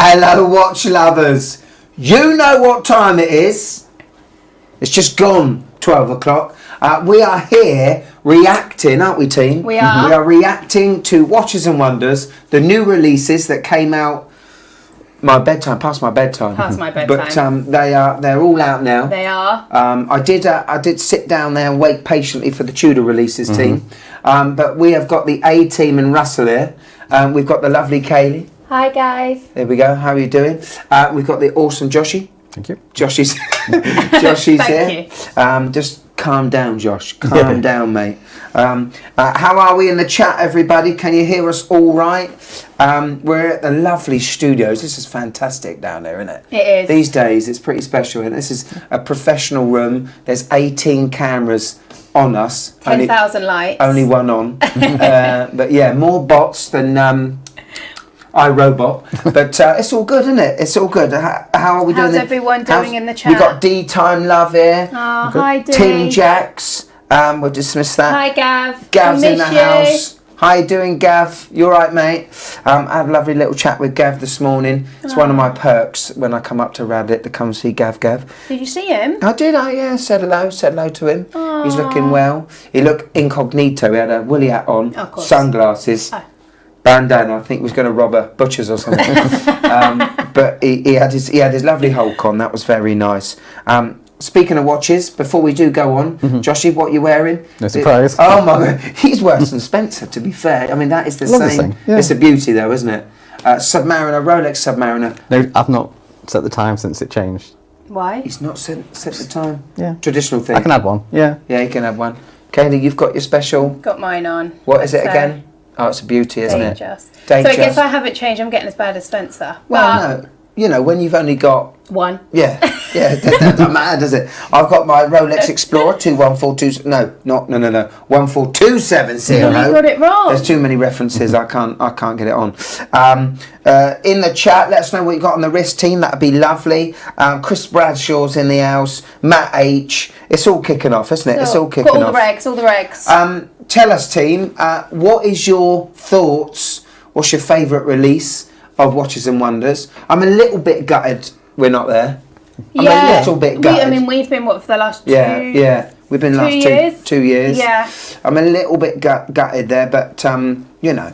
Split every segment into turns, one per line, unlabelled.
Hello, watch lovers. You know what time it is. It's just gone 12 o'clock. We are here reacting, aren't we, team?
We are.
We are reacting to Watches and Wonders, the new releases that came out past my bedtime.
Past my bedtime.
But they're all out now.
They are.
I did sit down there and wait patiently for the Tudor releases, team. But we have got the A team and Russell here. We've got the lovely Kaylie.
Hi guys.
There we go. How are you doing? We've got the awesome Joshy.
Thank you.
Joshy's here. Just calm down, Josh. Calm down, mate. How are we in the chat, everybody? Can you hear us all right? We're at the lovely studios. This is fantastic down there, isn't it?
It is.
These days, it's pretty special. And this is a professional room. There's 18 cameras on us.
10,000 lights.
Only one on. But yeah, more bots than... iRobot, but it's all good, isn't it? It's all good. How are we doing?
How's everyone doing in the chat?
We got D Time Love here.
Oh, hi, D.
Tim Jacks. We'll dismiss that.
Hi, Gav.
Gav's in the house. How you doing, Gav? You all right, mate? I had a lovely little chat with Gav this morning. It's one of my perks when I come up to Radlett to come see Gav.
Did you see him?
I did. Yeah. Said hello to him.
Aww.
He's looking well. He looked incognito. He had a woolly hat on, sunglasses.
Oh.
Bandana, I think he was going to rob a butcher's or something. But he had his lovely Hulk on. That was very nice. Speaking of watches, before we do go on, Joshy, what are you wearing?
No surprise.
Oh my God, he's worse than Spencer. To be fair, I mean that is the same.
Yeah.
It's a beauty, though, isn't it? Submariner, Rolex Submariner.
No, I've not set the time since it changed.
Why?
He's not set the time.
Yeah.
Traditional thing.
I can add one. Yeah.
Yeah, you can have one. Kaylie, you've got your special.
Got mine on.
What is it again? Oh, it's a beauty, isn't it?
So I guess I haven't changed. I'm getting as bad as Spencer.
Well, no. You know, when you've only got...
one.
Yeah, that doesn't matter, does it? I've got my Rolex Explorer 21420... No, 14270.
No, you got it wrong.
There's too many references. I can't get it on. In the chat, let us know what you got on the wrist, team. That'd be lovely. Chris Bradshaw's in the house. Matt H. It's all kicking off, isn't it? It's all kicking off.
All the regs.
Tell us, team, what is your thoughts? What's your favourite release of Watches and Wonders? I'm a little bit gutted we're not there. I'm a little bit gutted.
We've been, for the last two...
Yeah. We've been last 2 years.
Yeah.
I'm a little bit gutted there, but, you know,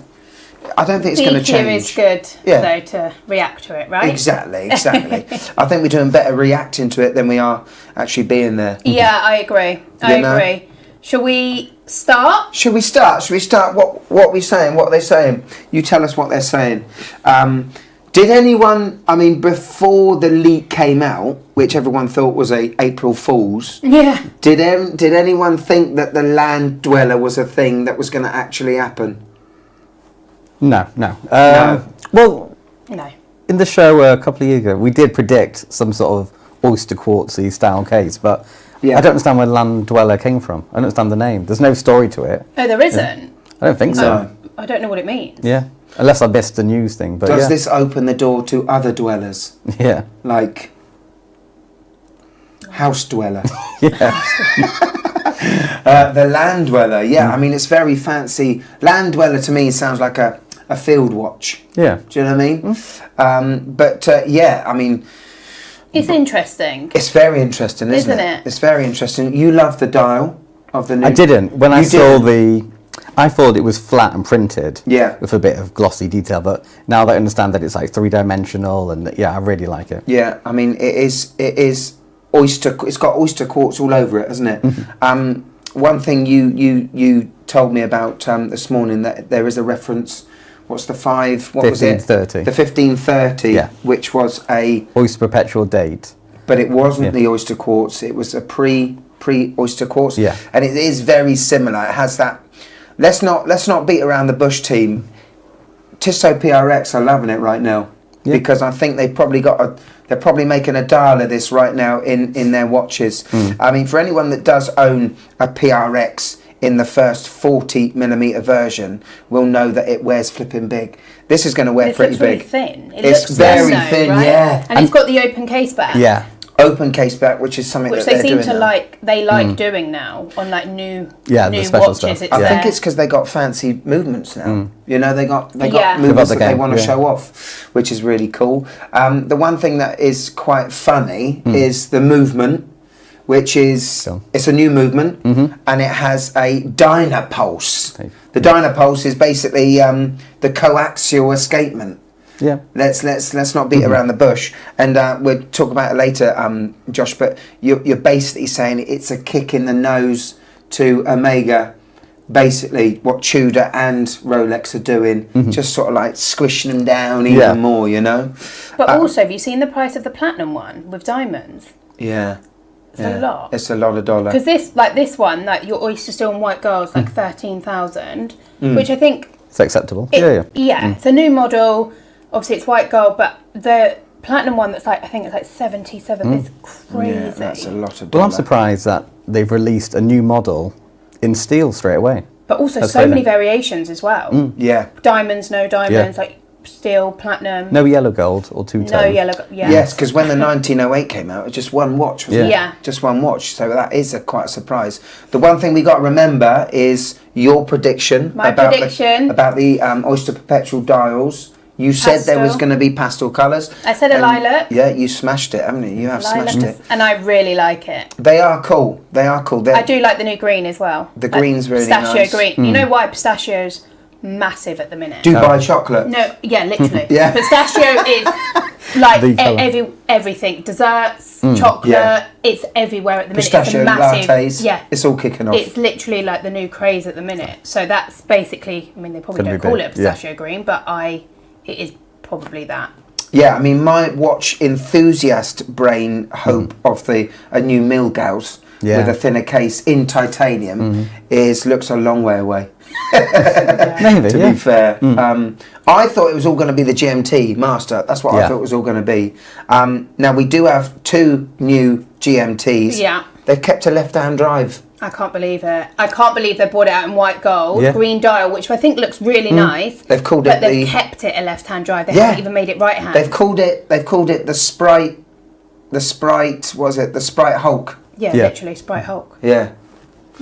I don't think it's going to change.
Here is good, though, to react to it, right?
Exactly. I think we're doing better reacting to it than we are actually being there.
Yeah, I agree. I agree. Shall we start?
Should we start? What are we saying? What are they saying? You tell us what they're saying. Did anyone, before the leak came out, which everyone thought was a April Fool's, did anyone think that the Land-Dweller was a thing that was going to actually happen?
No.
No.
Well,
no.
In the show a couple of years ago, we did predict some sort of Oyster quartzy style case, but I don't understand where Land-Dweller came from. I don't understand the name. There's no story to it.
Oh, there isn't?
Yeah. I don't think so.
I don't know what it means.
Yeah. Unless I missed the news thing. But
Does this open the door to other dwellers?
Yeah.
Like House Dweller?
Yeah.
The Land-Dweller, it's very fancy. Land-Dweller to me sounds like a field watch.
Yeah.
Do you know what I mean?
It's interesting.
It's very interesting, isn't it? It's very interesting. You love the dial of the new...
I didn't. When I saw I thought it was flat and printed.
Yeah.
With a bit of glossy detail, but now that I understand that it's like 3-dimensional, and I really like it.
Yeah, it is oyster. It's got oyster quartz all over it, hasn't it? One thing you told me about this morning, that there is a reference. What's the 5? What was it?
1530.
The 1530, which was a
Oyster perpetual date.
But it wasn't the oyster quartz. It was a pre oyster quartz.
Yeah.
And it is very similar. It has that. Let's not beat around the bush, team. Tissot PRX are loving it right now because I think they've probably they're probably making a dial of this right now in their watches. For anyone that does own a PRX in the first 40mm version, will know that it wears flipping big. This is going to wear pretty big.
Really thin.
It's very thin,
right?
yeah.
And it's got the open case back.
Yeah.
open case back, which is something
which
that
they
they're
seem
doing
to
now.
like. They like doing now on like new
the special
watches.
stuff.
It's
I
there.
think it's because they got fancy movements now. You know, they got
Yeah.
movements
the
that they
game,
want to
yeah.
show off, which is really cool. The one thing that is quite funny is the movement, which is it's a new movement, and it has a dynapulse. The dynapulse is basically the coaxial escapement.
Yeah.
Let's not beat around the bush, and we'll talk about it later, Josh. But you're basically saying it's a kick in the nose to Omega, basically what Tudor and Rolex are doing, just sort of like squishing them down even more, you know.
But also, have you seen the price of the platinum one with diamonds?
Yeah,
It's a lot.
It's a lot of dollar.
Because this one, like your Oyster Steel and White Gold's like 13,000, which I think
It's acceptable.
it's a new model. Obviously, it's white gold, but the platinum one that's like I think it's like 77 is crazy.
Yeah, that's a lot of dollar.
Well, I'm surprised that they've released a new model in steel straight away.
But also
That's
so
brilliant.
many variations as well.
Yeah.
Diamonds, no diamonds, like steel, platinum.
No yellow gold or two-tone.
No yellow. Yeah.
Yes, because when the 1908 came out, it was just one watch, wasn't it?
Yeah.
Just one watch. So that is quite a surprise. The one thing we got to remember is your prediction.
My prediction.
About the Oyster Perpetual dials. You said there was
Pastel.
going to be pastel colours.
I said a lilac.
Yeah, you smashed it, haven't you? You have smashed it.
And I really like it.
They are cool. They are cool.
I do like the new green as well.
The green's really
pistachio
nice.
green. You know why pistachio's massive at the minute?
Dubai chocolate.
No, yeah, literally.
Yeah.
Pistachio is like
The colour.
everything. Desserts, chocolate,
Yeah.
it's everywhere at the minute.
Pistachio
it's a massive,
lattes.
Yeah.
It's all kicking off.
It's literally like the new craze at the minute. So that's basically, I mean, they probably
Gonna
don't
be
call
big,
it pistachio green, but it is probably that.
Yeah, I mean, my watch enthusiast brain hope of a new Milgauss with a thinner case in titanium looks a long way away.
Maybe,
to be fair. I thought it was all going to be the GMT-Master. That's what I thought it was all going to be. Now, we do have two new GMTs.
Yeah.
They've kept a left-hand drive.
I can't believe it. I can't believe they brought it out in white gold, green dial, which I think looks really nice.
They've called
but
it
they've kept it a left-hand drive. They haven't even made it right-hand.
They've called it the Sprite. The Sprite, was it the Sprite Hulk?
Yeah, literally Sprite Hulk.
Yeah.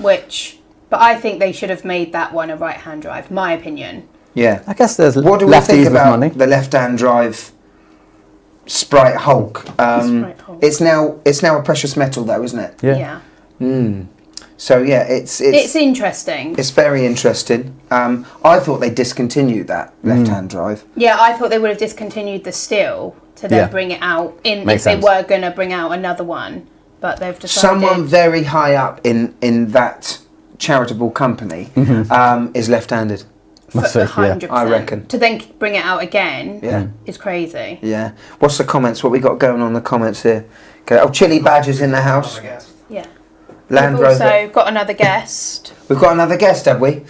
But I think they should have made that one a right-hand drive. My opinion.
Yeah.
I guess there's
What do we
lefties
think
with
about
money.
the left-hand drive Sprite Hulk?
Sprite Hulk.
It's now a precious metal, though, isn't it?
Yeah.
So yeah, it's
interesting.
It's very interesting. I thought they discontinued that left-hand drive.
Yeah, I thought they would have discontinued the steel to then bring it out if they were going to bring out another one, but they've decided.
Someone very high up in that charitable company is left-handed.
Must be,
100%.
I reckon.
To then bring it out again is crazy.
Yeah. What's the comments? What we got going on in the comments here? Okay. Oh, Chili Badger's in the house.
Yeah.
Land
We've
Rover.
also got another guest.
We've got another guest, have we?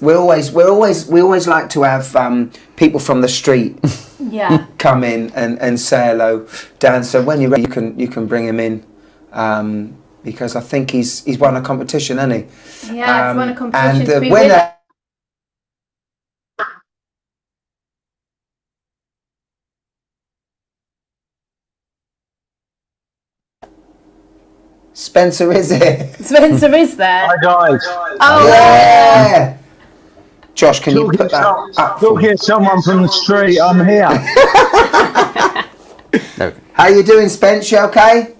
We always like to have people from the street
Yeah.
come in and say hello, Dan. So when you're ready, you can bring him in because I think he's won a competition, hasn't he?
Yeah, he's won a competition
and
to
the
be
winner.
winner.
Spencer is here.
Spencer is there.
Hi guys.
Oh,
Yeah. Josh, can you
Look
put
at,
that up? for
look
me?
at someone from the street. I'm here.
How you doing, Spence? You okay?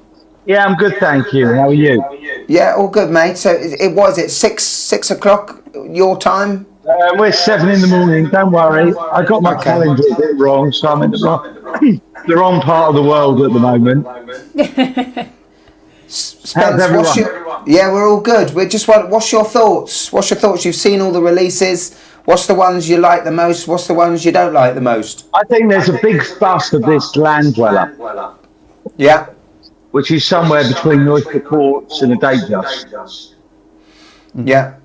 Yeah, I'm good, thank you. How are you?
Yeah, all good, mate. So it was 6 o'clock your time.
We're 7 in the morning. Don't worry. I got my calendar a bit wrong, so I'm in the wrong part of the world at the moment.
Spence,
everyone?
yeah, we're all good. We just want. What's your thoughts? You've seen all the releases. What's the ones you like the most? What's the ones you don't like the most?
I think there's a big bust of this Land-Dweller,
Yeah.
which is somewhere between Oysterquartz and a Datejust.
Yeah.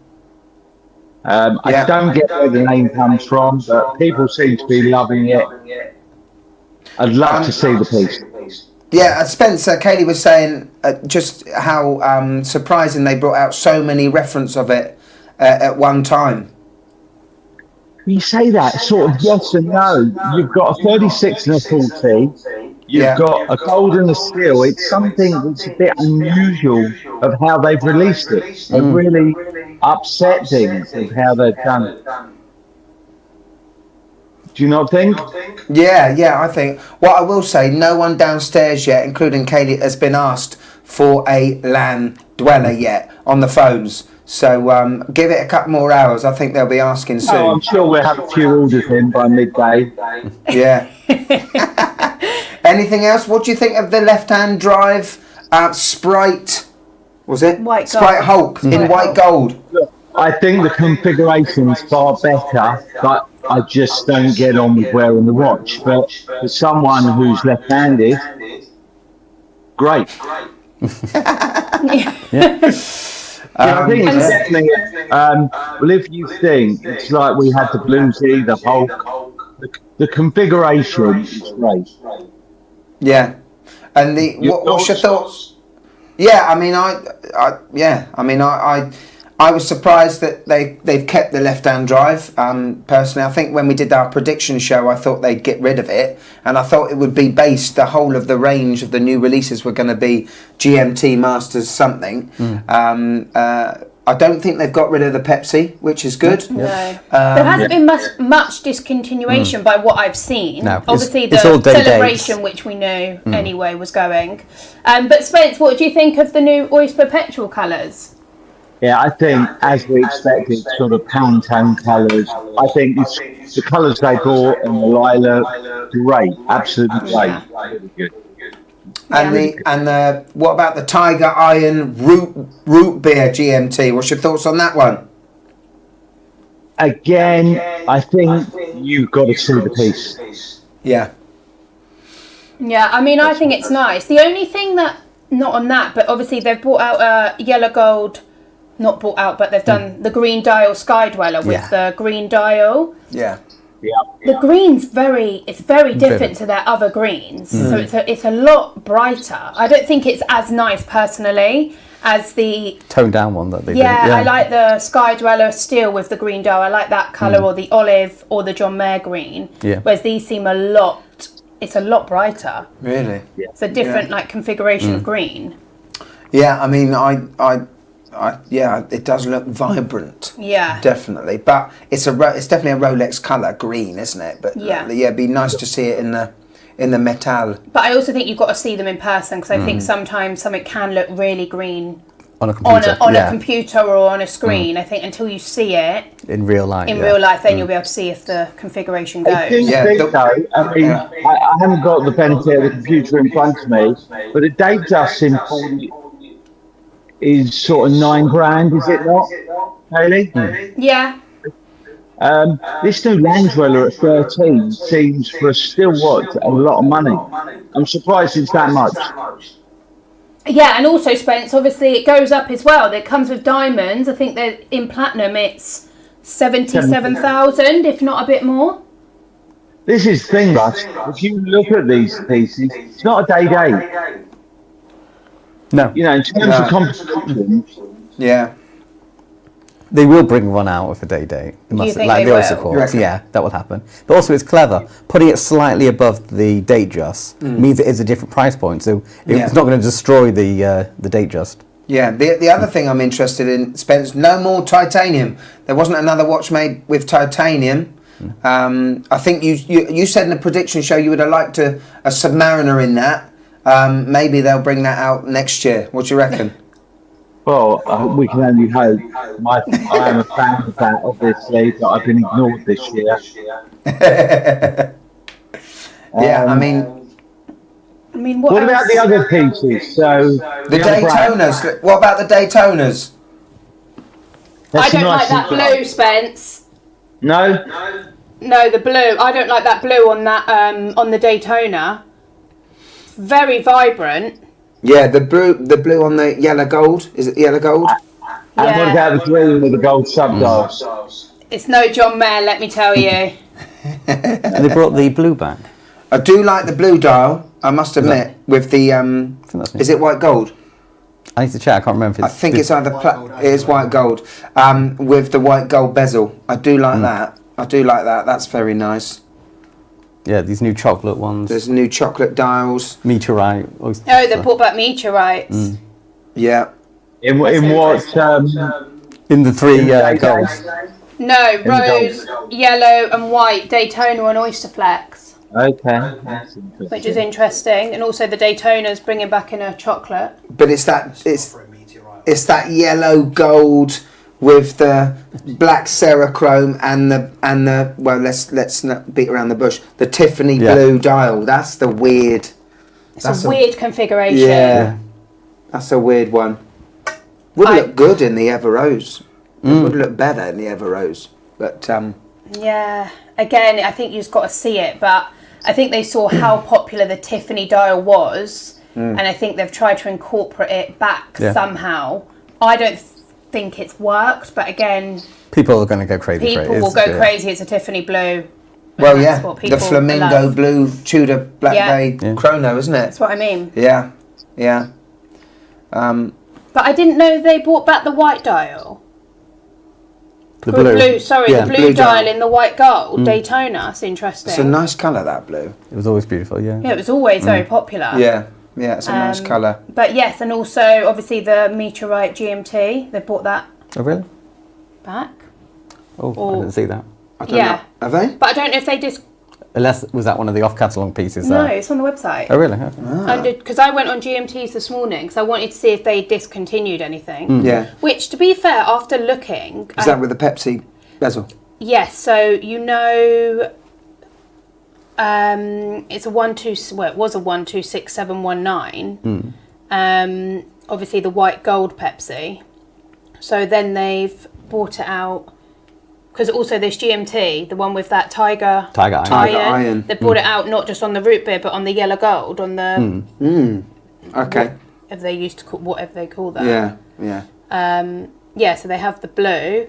I don't get where the name comes from, but people seem to be loving it. I'd love to see the piece.
Yeah, Spencer, Kaylie was saying just how surprising they brought out so many reference of it at one time.
You say that sort of yes and no. You've got a 36 and a 40. You've got a gold and a steel. It's something that's a bit unusual of how they've released it. They've really upset things of how they've done it. Do you not think?
Yeah, I think. What I will say, no one downstairs yet, including Kaylie, has been asked for a Land-Dweller yet on the phones. So give it a couple more hours. I think they'll be asking soon.
Oh, I'm sure we'll have a few orders in by midday.
Yeah. Anything else? What do you think of the left-hand drive Sprite? Was it
White
Sprite
gold.
Hulk in white gold?
Look, I think the configuration's far better, but I just don't get on with wearing the watch. But for someone who's left-handed, great. I think it's definitely. Well, if you think it's like we had the Bluesy, the Hulk, the configuration is great.
Yeah, and what's your thoughts? Yeah, I was surprised that they've kept the left-hand drive. Personally, I think when we did our prediction show, I thought they'd get rid of it, and I thought it would be based. The whole of the range of the new releases were going to be GMT-Masters something. I don't think they've got rid of the Pepsi, which is good.
No, there hasn't been much discontinuation by what I've seen.
No,
obviously
it's
the
all day
celebration,
dates.
which we knew anyway, was going. But Spence, what do you think of the new Oyster petrol colours?
Yeah, I think, as we expected, sort of Pantone colours. I think the colours they bought and the lilac, great, absolutely great. Really good.
And the what about the Tiger Iron root beer GMT? What's your thoughts on that one?
Again, I think you've got to see the piece.
Yeah.
Yeah, I mean, I think it's nice. The only thing that, not on that, but obviously they've brought out a yellow gold, not brought out, but they've done the green dial Sky Dweller with the green dial.
Yeah.
The green's very different to their other greens, so it's a lot brighter. I don't think it's as nice personally as the
toned down one that they
yeah,
did. Yeah,
I like the Sky Dweller steel with the green dial. I like that colour, or the olive, or the John Mayer green.
Yeah.
Whereas these seem a lot brighter.
Really?
Yeah.
It's a different like configuration of green.
Yeah, I mean, it does look vibrant.
Yeah.
Definitely, but it's definitely a Rolex colour, green, isn't it? But
Yeah.
it'd be nice to see it in the metal.
But I also think you've got to see them in person, because I think sometimes something can look really green
on a computer.
on a computer or on a screen. I think until you see it
in real life.
real life, then you'll be able to see if the configuration goes.
I do think though, I mean, I haven't got the benefit of the computer in front of me, but the date just in is sort of $9,000, is it not, Kaylie?
Yeah.
This new Land-Dweller at 13 seems, for a still watch, a lot of money. I'm surprised it's that much.
Yeah, and also, Spence, obviously it goes up as well. It comes with diamonds. I think that in platinum it's 77,000, if not a bit more.
This is the thing, Russ. If you look at these pieces, it's not a day.
No.
You know, in terms of competition.
Yeah.
They will bring one out with a day date.
You think
like
they
the
will?
Oysterquartz. Yeah, that will happen. But also, it's clever. Putting it slightly above the date just means it is a different price point. So it's not going to destroy the date just.
Yeah. The other thing I'm interested in, Spence, no more titanium. There wasn't another watch made with titanium. I think you said in the prediction show you would have liked a Submariner in that. Maybe they'll bring that out next year. What do you reckon?
Well, we can only hope. I am a fan of that, obviously, but I've been ignored this year.
Yeah, I mean,
what else?
About the other pieces? So
the Daytonas. What about the Daytonas?
I don't like that blue, Spence.
No,
the blue. I don't like that blue on that on the Daytona. Very vibrant.
Yeah, the blue on the yellow gold. Is it yellow gold?
And what about the green with the gold subdials?
It's no John Mayer, let me tell you.
And they brought the blue back.
I do like the blue dial, I must admit, with the is it white gold?
I need to check. I can't remember. If it's
I think it's either it is white gold with the white gold bezel. I do like that. That's very nice.
Yeah, these new chocolate ones.
There's new chocolate dials.
Meteorite.
Oh, they brought back meteorites.
Yeah.
In what?
In the 3 golds.
No, rose, yellow, and white Daytona and Oyster Flex.
Okay, that's interesting.
Which is interesting, and also the Daytona's bringing back in a chocolate.
But it's that yellow gold with the black Cerachrome and the well, let's not beat around the bush. The Tiffany blue dial. That's the weird.
It's a weird configuration.
Yeah, that's a weird one. Would look good in the Ever Rose. It would look better in the Ever Rose, but
yeah. Again, I think you've got to see it, but I think they saw how popular the Tiffany dial was, and I think they've tried to incorporate it back somehow. I don't think it's worked, but again,
people are going to go crazy.
People will go crazy. It's a Tiffany blue.
Well, yeah, the flamingo blue Tudor Black Bay Chrono, isn't it?
That's what I mean.
Yeah, yeah.
But I didn't know they brought back the white dial.
The blue
the blue dial in the white gold Daytona. That's interesting.
It's a nice colour, that blue.
It was always beautiful, yeah.
Yeah, it was always very popular.
Yeah, it's a nice colour.
But yes, and also obviously the meteorite GMT. They brought that
Oh, really?
back.
Oh, I didn't see that.
I don't know. Have they?
But I don't know if they just.
Unless, was that one of the off-catalogue pieces?
No, it's on the website.
Oh, really? Okay.
Because I went on GMTs this morning because I wanted to see if they discontinued anything.
Yeah.
Which, to be fair, after looking...
Is that with the Pepsi bezel?
Yes, so you know... it's a 12... Well, it was a 126719. Obviously, the white gold Pepsi. So then they've brought it out... Because also this GMT, the one with that Tiger iron. They brought it out not just on the root beer, but on the yellow gold, on the...
Okay.
Whatever they used to call, whatever they call that.
Yeah.
So they have the blue,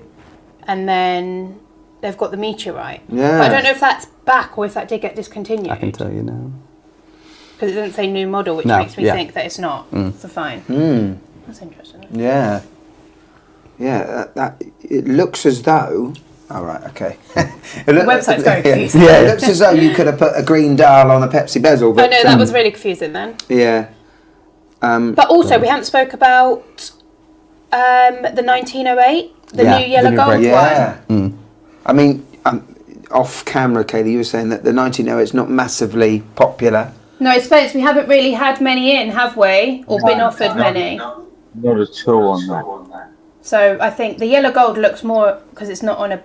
and then they've got the meteorite.
Yeah.
But I don't know if that's back or if that did get discontinued.
I can tell you now.
Because it doesn't say new model, which makes me think that it's not. So fine. That's interesting.
Yeah. Yeah, that it looks as though... Oh, right, okay.
The website's very confusing.
It looks as though you could have put a green dial on a Pepsi bezel. But,
no, that was really confusing then.
Yeah.
But also, we haven't spoke about the 1908, the new yellow gold one.
I mean, off camera, Kaylie, you were saying that the 1908 is not massively popular.
No, I suppose we haven't really had many in, have we? Or been offered many?
Not at all on that.
So I think the yellow gold looks more because it's not on a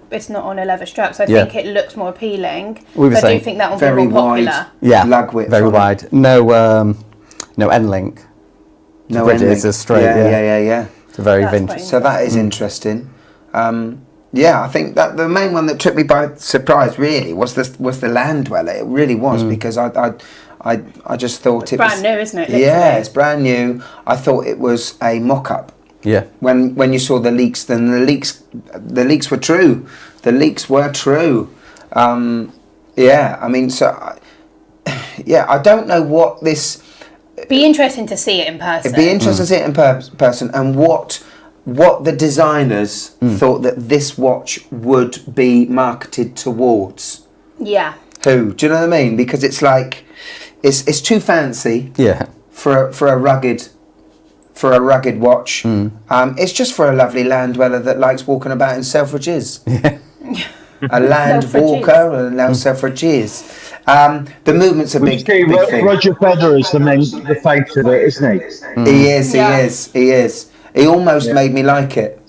leather strap. So I think it looks more appealing.
We were
I
saying
do think that one
very
will be more
wide,
popular.
lug width,
very wide. No end-link.
No
end-link. It's a straight.
Yeah.
It's a very
That's
vintage.
So that is interesting. I think that the main one that took me by surprise really was the Land-Dweller. It really was because I just thought
it's brand new, isn't it? Literally.
Yeah, it's brand new. I thought it was a mock-up.
Yeah.
When you saw the leaks, then the leaks were true. The leaks were true. I mean, I don't know what this.
Be interesting to see it in person.
It'd be interesting to see it in person, and what the designers thought that this watch would be marketed towards.
Yeah.
Who? Do you know what I mean? Because it's like, it's too fancy.
Yeah.
For a rugged watch. It's just for a lovely Land-Dweller that likes walking about in Selfridges. A land walker and now Selfridges. The movement's a big thing.
Roger Federer is the face of it, isn't he?
He is. He almost made me like it.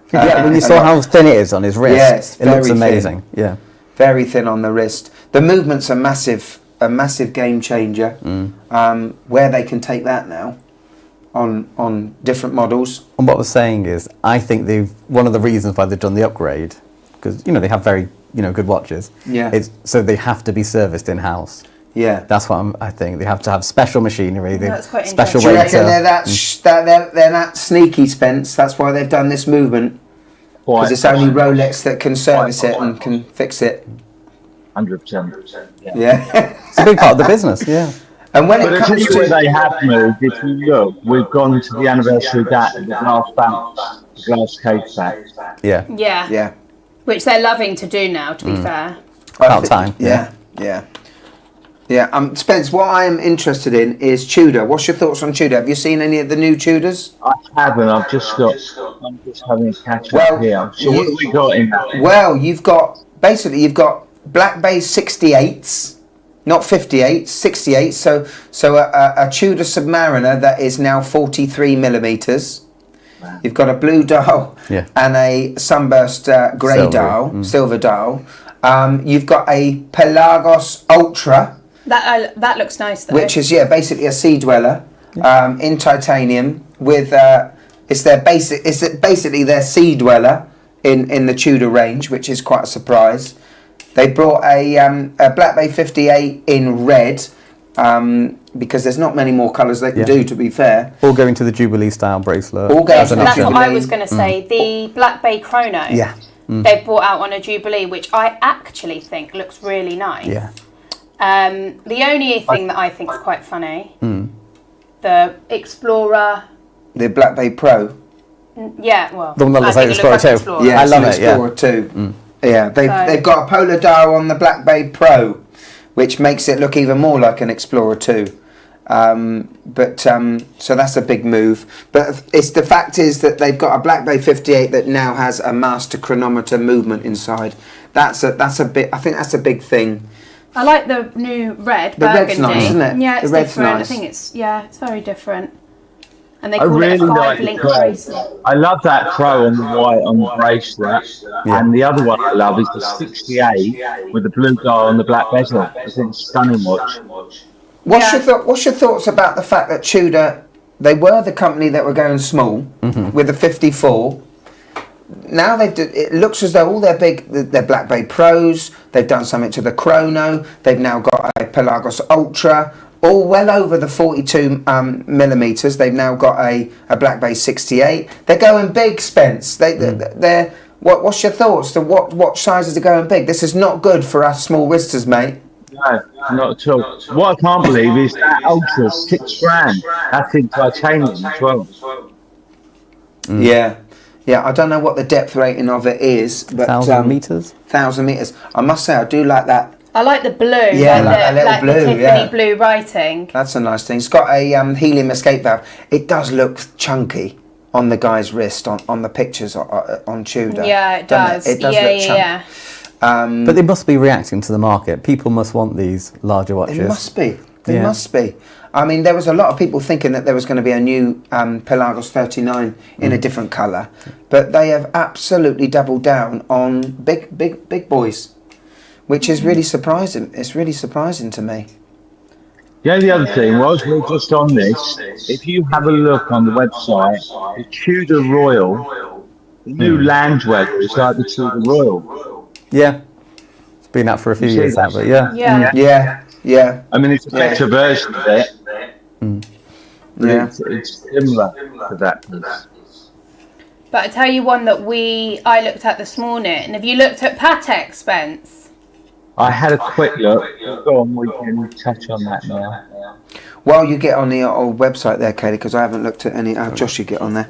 When you saw how thin it is on his wrist, it looks amazing.
Thin.
Yeah.
Very thin on the wrist. The movement's a massive game changer. Where they can take that now. On different models.
And what I was saying is, I think one of the reasons why they've done the upgrade, because they have very good watches.
Yeah.
Is so they have to be serviced in house.
Yeah.
That's what I think. They have to have special machinery.
That's quite
special
interesting.
Do you
waiter.
reckon they're that sneaky, Spence? That's why they've done this movement. Because it's only Rolex that can service it and can fix it.
100%.
Yeah.
It's a big part of the business. Yeah.
And when
But
it comes
where
to
they have moved, if you look, we've gone to the anniversary date of the glass case back.
Yeah.
Yeah. Which they're loving to do now, to be fair.
About time.
Yeah. Yeah. Yeah. Spence, what I am interested in is Tudor. What's your thoughts on Tudor? Have you seen any of the new Tudors?
I haven't. I'm just having a catch up here. So what have we got in that?
Well, you've got Black Bay 68s, not 58s, 68s. So a Tudor Submariner that is now 43 millimeters. You've got a blue dial and a sunburst grey dial, silver dial. You've got a Pelagos Ultra.
That looks nice though.
Which is basically a sea dweller in titanium with it's basically their sea dweller in the Tudor range, which is quite a surprise. They brought a Black Bay 58 in red. Because there's not many more colours they can do, to be fair.
All going to the Jubilee style bracelet.
That's what I was going to say. The Black Bay Chrono.
Yeah.
They've brought out on a Jubilee, which I actually think looks really nice.
Yeah.
The only thing that I think is quite funny, the Explorer.
The Black Bay Pro.
Yeah, well.
The one that looks like Explorer 2.
Yeah,
I love it.
Explorer 2. Yeah, they've got a polar dial on the Black Bay Pro, which makes it look even more like an Explorer 2. So that's a big move. But the fact is that they've got a Black Bay 58 that now has a master chronometer movement inside. That's a bit. I think that's a big thing.
I like the new red.
The red's nice, isn't it?
Yeah, it's
the red's
different.
nice.
I think it's very different. And they call it a 5-link bracelet.
I love that Pro on the white on the bracelet. And the other one I love is the 68 with the blue dial on the black bezel. I think it's stunning watch.
What's your thoughts about the fact that Tudor, they were the company that were going small with the 54. Now it looks as though all their Black Bay Pros, they've done something to the Chrono. They've now got a Pelagos Ultra, all well over the 42 millimeters. They've now got a Black Bay 68. They're going big, Spence. What's your thoughts? What watch sizes are going big? This is not good for us small wristers, mate.
No, not at all. What I can't believe is that Ultra $6,000. That's in titanium as well.
Yeah. I don't know what the depth rating of it is, but
1,000 meters.
1,000 meters. I must say, I do like that.
I like the blue.
Yeah, like
the Tiffany blue writing.
That's a nice thing. It's got a helium escape valve. It does look chunky on the guy's wrist on the pictures on Tudor.
Yeah, it does.
It does look chunky.
Yeah.
But they must be reacting to the market. People must want these larger watches.
They must be. They must be. I mean, there was a lot of people thinking that there was going to be a new Pelagos 39 in a different colour, but they have absolutely doubled down on big boys, which is really surprising. It's really surprising to me.
Yeah, the other thing was, we're just on this. If you have a look on the website, the Tudor Royal, the new Land-Dweller is like the Tudor Royal.
Yeah, it's been out for a few years now, but
Yeah.
I mean, it's a better version of it.
Yeah.
It's similar to that piece.
But I tell you one that I looked at this morning. Have you looked at Patek, Spence?
I had a quick look. Go on, we can touch on that now.
While you get on the old website there, Kaylie, because I haven't looked at any. Josh, you get on there.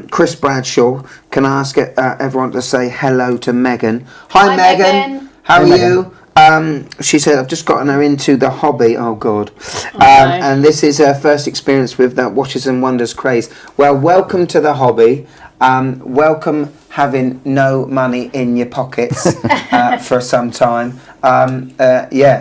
Chris Bradshaw, can I ask everyone to say hello to Megan? Hi Megan. How are you? She said, I've just gotten her into the hobby. Oh, God. And this is her first experience with that Watches and Wonders craze. Well, welcome to the hobby. Welcome having no money in your pockets for some time.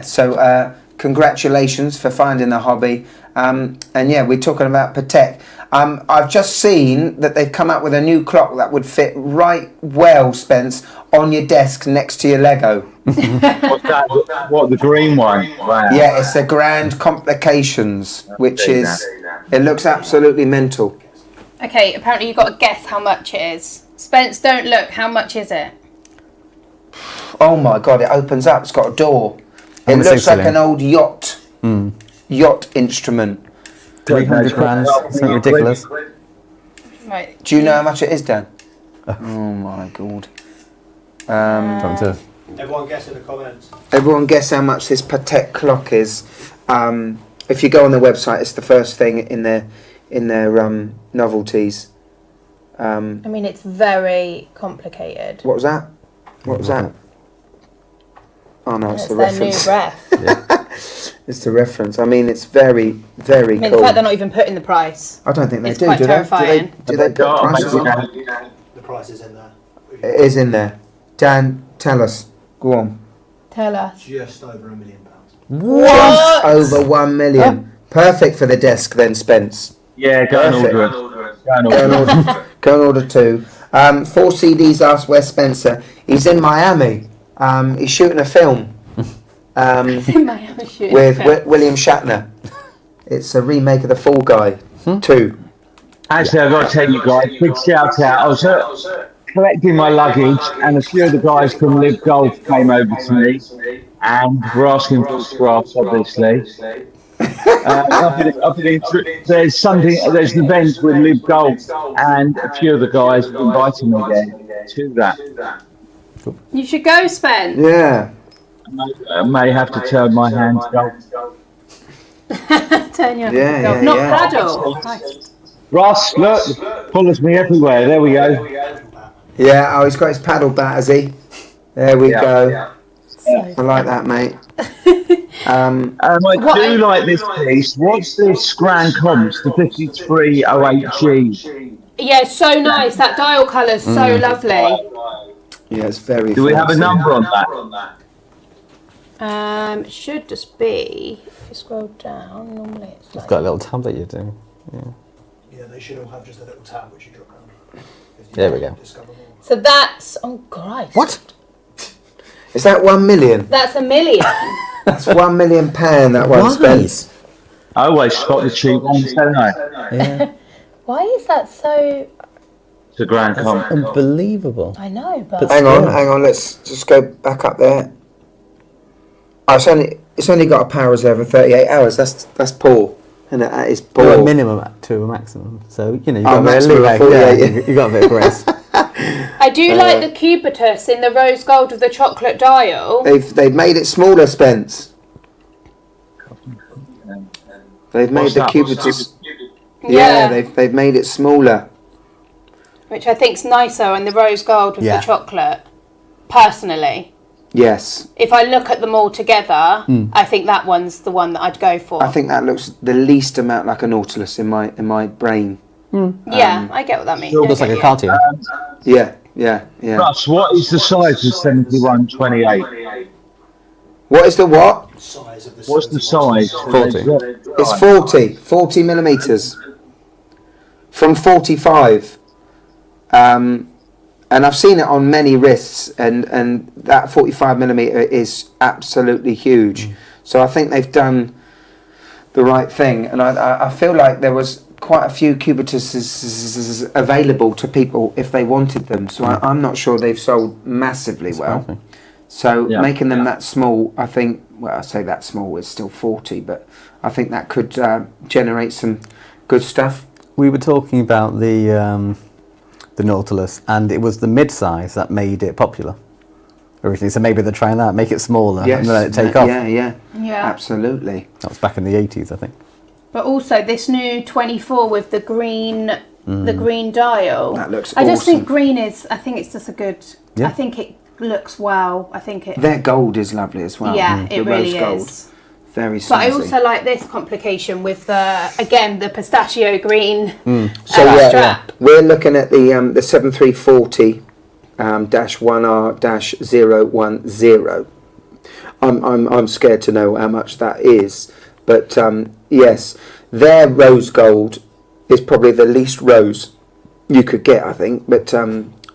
So congratulations for finding the hobby. We're talking about Patek. I've just seen that they've come up with a new clock that would fit right well, Spence, on your desk next to your Lego.
What's that? What, the green one? Wow.
Yeah, it's the Grand Complications, which is, it looks absolutely mental.
Okay, apparently you've got to guess how much it is. Spence, don't look. How much is it?
Oh my God, it opens up. It's got a door. It looks like an old yacht instrument.
300 grand, something ridiculous.
Right.
Do you know how much it is, Dan? Oh my God.
Everyone guess in the comments.
Everyone guess how much this Patek clock is. If you go on the website, it's the first thing in their novelties.
I mean, it's very complicated.
What was that? Oh no, it's the
their new
reference.
ref.
It's the reference. I mean, it's very, very
I mean,
cool.
the fact they're not even putting the price.
I don't think they
It's
do.
quite
Do
terrifying.
they? Do they put prices on?
The price is in there.
It is in there. Dan, tell us. Go on.
Tell us.
Just over £1 million.
Just over 1 million. Perfect for the desk then, Spence.
Yeah, go and
Perfect.
order it. Go and
Go and
order it.
order, go and order 2. 4 CDs asked Wes Spencer. He's in Miami. He's shooting a film
Miami shooting
with
film.
William Shatner. It's a remake of The Fall Guy 2.
Actually, I've got to tell you guys, big shout out. I was collecting my luggage, and a few of the guys from Live Golf came over to me, and were asking for autographs, obviously. There's an event with Live Golf, and a few of the guys have invited me there to that.
You should go, Spence.
Yeah.
I may have to turn my hand to golf.
Turn your
Yeah,
golf.
yeah,
Not
yeah.
paddle. Nice.
Ross, look, follows me everywhere. There we go.
Yeah, oh, he's got his paddle bat, has he? There we go. I like that, mate.
I do like this piece. What's this Grand Comps, the 5308G?
Yeah, so nice. That dial colour's so lovely.
Yeah, it's very
Do we have a
fancy.
number on that?
It should just be, if you scroll down, normally it's
It's
like...
got a little tablet you're doing.
Yeah, they should all have just a little tab which you drop down.
There we go.
Discover more.
So that's, oh Christ.
What?
Is that 1 million?
That's £1 million.
That's £1 million, that one, Spence.
I always spot the cheap ones, don't I?
Yeah.
Why is that so,
It's a Grand Comp.
Unbelievable.
I know, but...
Hang on, let's just go back up there. Oh, it's only got a power reserve of 38 hours. That's poor. And that is poor.
Or a minimum to a maximum. So, you know, you've
Oh,
got a bit of
maximum
leeway.
of 48,
Yeah, you got a bit of grace.
I do like the cubitus in the rose gold with the chocolate dial.
They've made it smaller, Spence. They've made
What's
the
that?
cubitus.
Yeah.
They've made it smaller.
Which I think's nicer in the rose gold with
Yeah.
the chocolate, personally.
Yes,
If I look at them all together, I think that one's the one that I'd go for.
I think that looks the least amount like a Nautilus in my brain.
Yeah, I get what that means.
Looks like a Cartier.
Yeah.
Russ, what is the size of 7128?
What is the what?
Size of the
What's the size?
40.
It's 40 millimeters from 45. And I've seen it on many wrists, and that 45 millimeter is absolutely huge. So I think they've done the right thing, and I feel like there was quite a few cubituses available to people if they wanted them. So I'm not sure they've sold massively well.
Surprising.
So
Yeah.
making them that small, I think, well, I say that small, it's still 40, but I think that could generate some good stuff.
We were talking about the Nautilus, and it was the mid-size that made it popular originally. So maybe they're trying that, make it smaller, and let it take off.
Yeah,
Yeah.
absolutely.
That was back in the 80s, I think.
But also this new 24 with the green dial.
That looks
I just
awesome.
think green is, I think it's just a good,
Yeah.
I think it looks well. I think it,
Their gold is lovely as well.
yeah,
The
it really
rose gold.
is.
Very
But I
snazzy.
also like this complication with the pistachio green
So yeah,
strap.
we're looking at the 7340 -1R-010. I'm scared to know how much that is, but yes, their rose gold is probably the least rose you could get, I think. But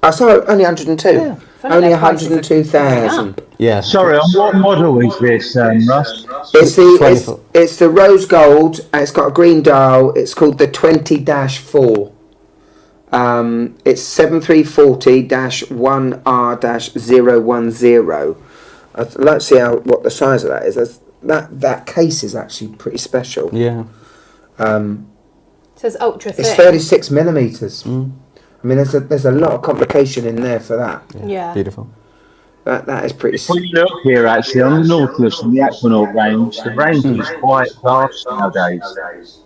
I saw only 102,
I feel like
only
their prices are
102,000.
Yeah.
Sorry, on what model is this, Russ?
It's the rose gold, and it's got a green dial. It's called the 20-4. It's 7340-1R-010. Let's see what the size of that is. That case is actually pretty special.
Yeah.
It says ultra
It's
thick.
36 millimeters. I mean, there's a lot of complication in there for that.
Yeah.
Beautiful.
That is pretty.
When you look here, actually, on the Nautilus and the Aquanaut range, the range is quite vast nowadays.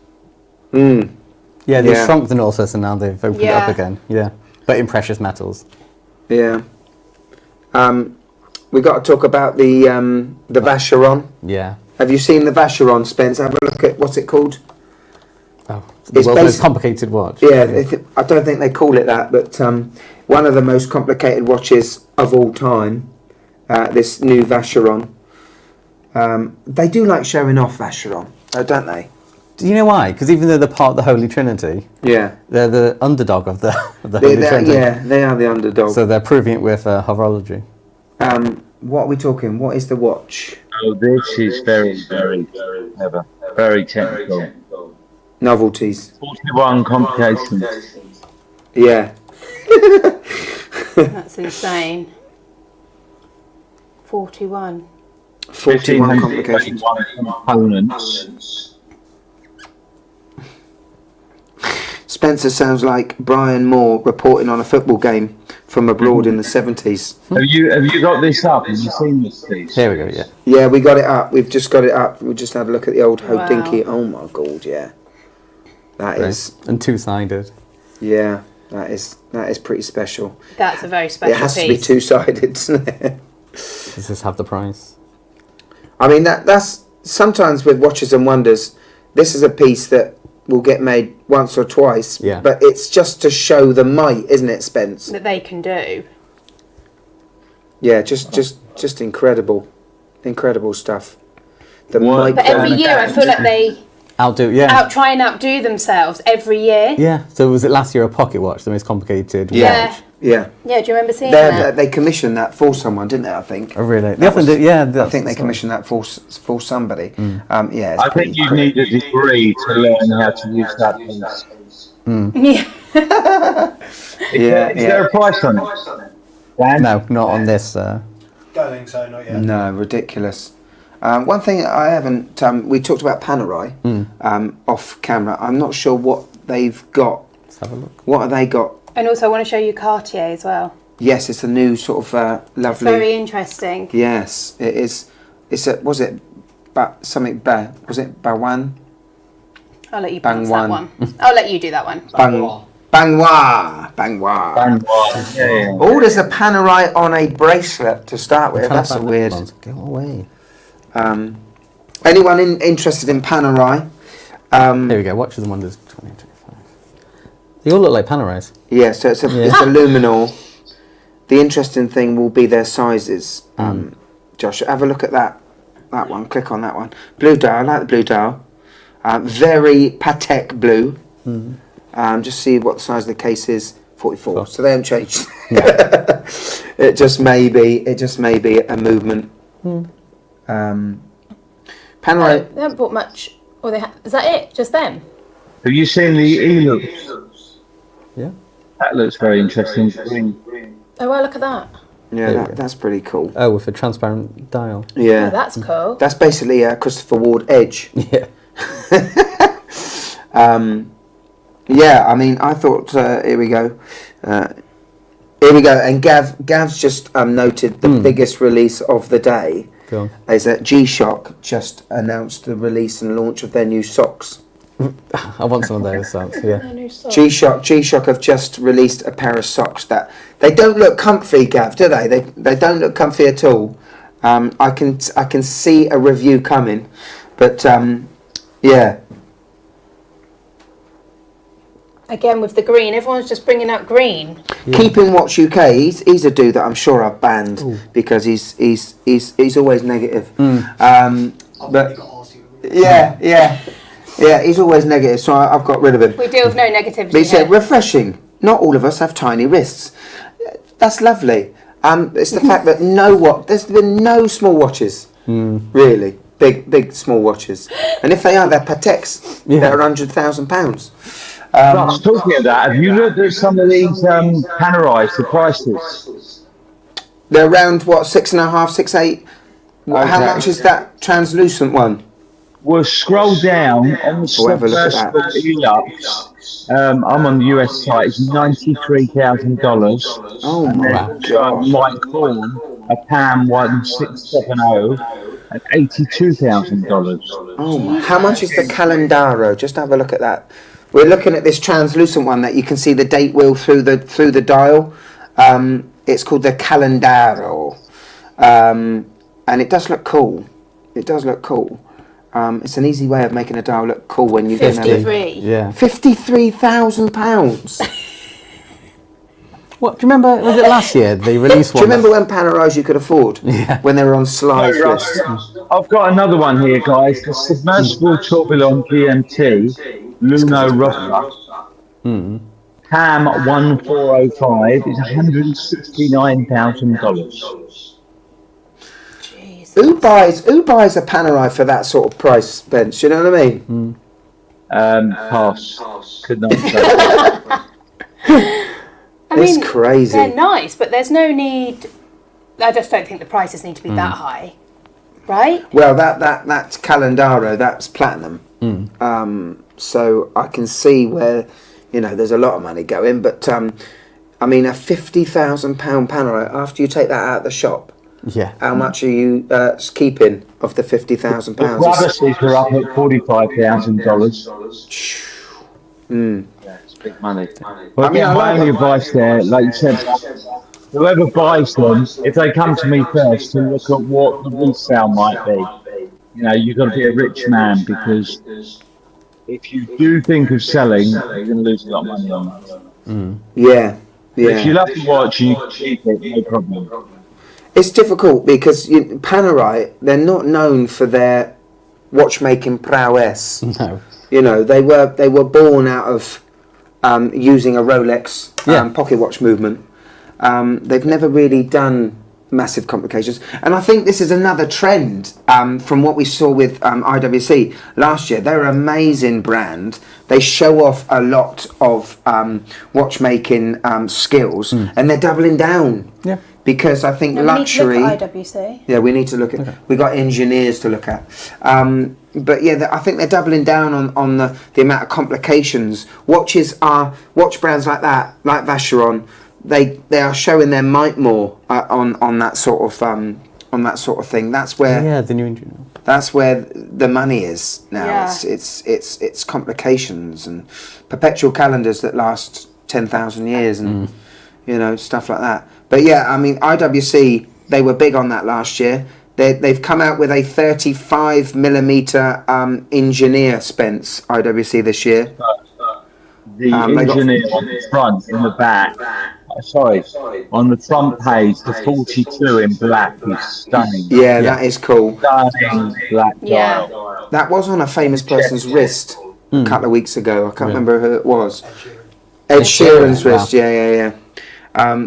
Yeah, they
Yeah.
shrunk the Nautilus and now they've opened it up
Yeah.
again. Yeah. But in precious metals.
Yeah. we got to talk about the Vacheron.
Yeah.
Have you seen the Vacheron, Spence? Have a look at what's it called?
Oh, the
It's
world's most complicated watch.
Yeah, I don't think they call it that, but one of the most complicated watches of all time. This new Vacheron. They do like showing off Vacheron, don't they?
Do you know why? Because even though they're part of the Holy Trinity,
Yeah.
they're the underdog of the Holy Trinity.
Yeah, they are the underdog.
So they're proving it with horology.
What are we talking? What is the watch?
Oh, this is very, very clever. Very technical.
Novelties.
41 complications.
Yeah.
That's insane. 41.
41 complications.
1521 components.
Spencer sounds like Brian Moore reporting on a football game from abroad in the 70s.
Have you got this up? Have you seen this, Steve?
Here we go, yeah.
Yeah, we got it up. We've just got it up. We just had a look at the old
Wow.
Hodinky. Oh my god, yeah. That is,
And two-sided.
yeah, that is pretty special.
That's a very special
It has
piece.
to be two-sided, doesn't it?
Does this have the price?
I mean, that's sometimes with Watches and Wonders, this is a piece that will get made once or twice,
Yeah.
but it's just to show the might, isn't it, Spence?
That they can do.
Yeah, just incredible stuff. The
What?
might.
But every year I feel like they
Outdo, yeah.
try and outdo themselves every year.
Yeah, so was it last year a pocket watch, the most complicated
Yeah.
watch?
Yeah,
Yeah, do you remember seeing that?
they commissioned that for someone, didn't they? I think.
Oh, really? They
That
often
was-
do, yeah.
I think they commissioned that for somebody. Yeah, it's
I think you need a degree to learn how to use that piece.
Yeah.
Yeah,
Is there a price on it? Dan?
No, not on this.
Don't think so, not yet.
No, ridiculous. One thing I haven't. We talked about Panerai off camera. I'm not sure what they've got.
Let's have a look.
What have they got?
And also I want to show you Cartier as well.
Yes, it's a new sort of lovely.
Very interesting.
Yes, it is. It's a. Was it? Something. Was it Bawan?
I'll let you pronounce
Bang
that
one.
one. I'll let you do that one.
Bangwa.
Yeah.
Oh, there's a Panerai on a bracelet to start with. That's a weird.
Go away.
Anyone interested in Panerai?
Here we go. Watches and Wonders 2025. They all look like Panerais.
Yeah, so it's a luminor. The interesting thing will be their sizes. Josh, have a look at that one. Click on that one. Blue dial. I like the blue dial. Very Patek blue. Just see what the size of the case is. 44. So they haven't changed.
Yeah.
It just may be a movement. Panerai.
They haven't bought much. Or is that it? Just them?
Have you seen the E-looks?
Yeah.
That looks very interesting. Green.
Oh, well, look at that.
Yeah, that's pretty cool.
Oh, with a transparent dial.
Yeah.
Oh, that's cool.
That's basically a Christopher Ward Edge.
Yeah.
Yeah, I mean, I thought, here we go. And Gav's just noted the biggest release of the day
Go on.
is that G-Shock just announced the release and launch of their new socks.
I want some of those socks, yeah.
G-Shock have just released a pair of socks that they don't look comfy, Gav, do they? They don't look comfy at all. I can see a review coming, but yeah.
Again, with the green. Everyone's just bringing out green.
Yeah.
Keeping Watch UK, he's a dude that I'm sure I've banned because he's always negative.
I've
But
only got asked you.
yeah, he's always negative, so I've got rid of him.
We deal with no negativity
But he said,
here.
refreshing. Not all of us have tiny wrists. That's lovely. It's the fact that there's been no small watches, really. Big small watches. And if they are, they're Pateks.
Yeah.
They're £100,000.
Plus, talking of that, have you looked at some of these Panerais, the prices?
They're around, what, 6.5, 6.8? How
Okay.
much is that translucent one?
Well, scroll down on the
Oh, have a look at
first
that.
E-Lux. I'm on the US site. It's $93,000.
Oh
And
my
then
God.
Mike Horn, a PAM 1670 at $82,000.
Oh my. How much is the Calendaro? Just have a look at that. We're looking at this translucent one that you can see the date wheel through the dial. It's called the Calendaro. and it does look cool. It does look cool. It's an easy way of making a dial look cool when you can have it.
53.
Yeah.
£53,000.
What, do you remember, was it last year they released
Do
one?
you remember when Panerai you could afford?
Yeah.
When they were on slides list.
I've got another one here, guys. The submersible tourbillon GMT Luno Rossa Cam 1405 is $169,000.
Jeez.
Who buys a Panerai for that sort of price, Spence? You know what I mean?
Pass. Could not say.
It's crazy.
They're nice, but there's no need. I just don't think the prices need to be that high, right?
Well, that's Calandaro. That's platinum. So I can see where, there's a lot of money going. But I mean, a £50,000 Panerai after you take that out of the shop.
Yeah.
How much are you keeping of the £50,000?
The Brabusses are up at $45,000. Yeah, it's big money. Well, my only advice there, like you said, whoever buys them, if they come to me first to look at what the resale might be, you've got to be a rich man, because if you do think of selling, you're going to lose a lot of money on it.
Yeah.
If you love the watch and you can keep it, no problem.
It's difficult because Panerai, they're not known for their watchmaking prowess.
No.
They were born out of using a Rolex pocket watch movement. They've never really done massive complications, and I think this is another trend from what we saw with IWC last year. They're an amazing brand. They show off a lot of watchmaking skills, and they're doubling down.
Yeah.
Because I think luxury.
We need to look at IWC.
Yeah, we need to look at. We've got engineers to look at. But yeah, I think they're doubling down on the amount of complications. Watch brands like that, like Vacheron. They are showing their might more on that sort of thing. That's where
the new engineer.
That's where the money is now.
Yeah.
It's complications and perpetual calendars that last 10,000 years and stuff like that. But yeah, I mean IWC, they were big on that last year. They've come out with a 35mm Ingenieur Spence IWC this year.
The Ingenieur on the front, in the back. On the front page, the 42 in black is stunning.
Yeah, that is cool.
Stunning black dial.
That was on a famous person's wrist a couple of weeks ago. I can't remember who it was. Ed Sheeran's wrist. Yeah.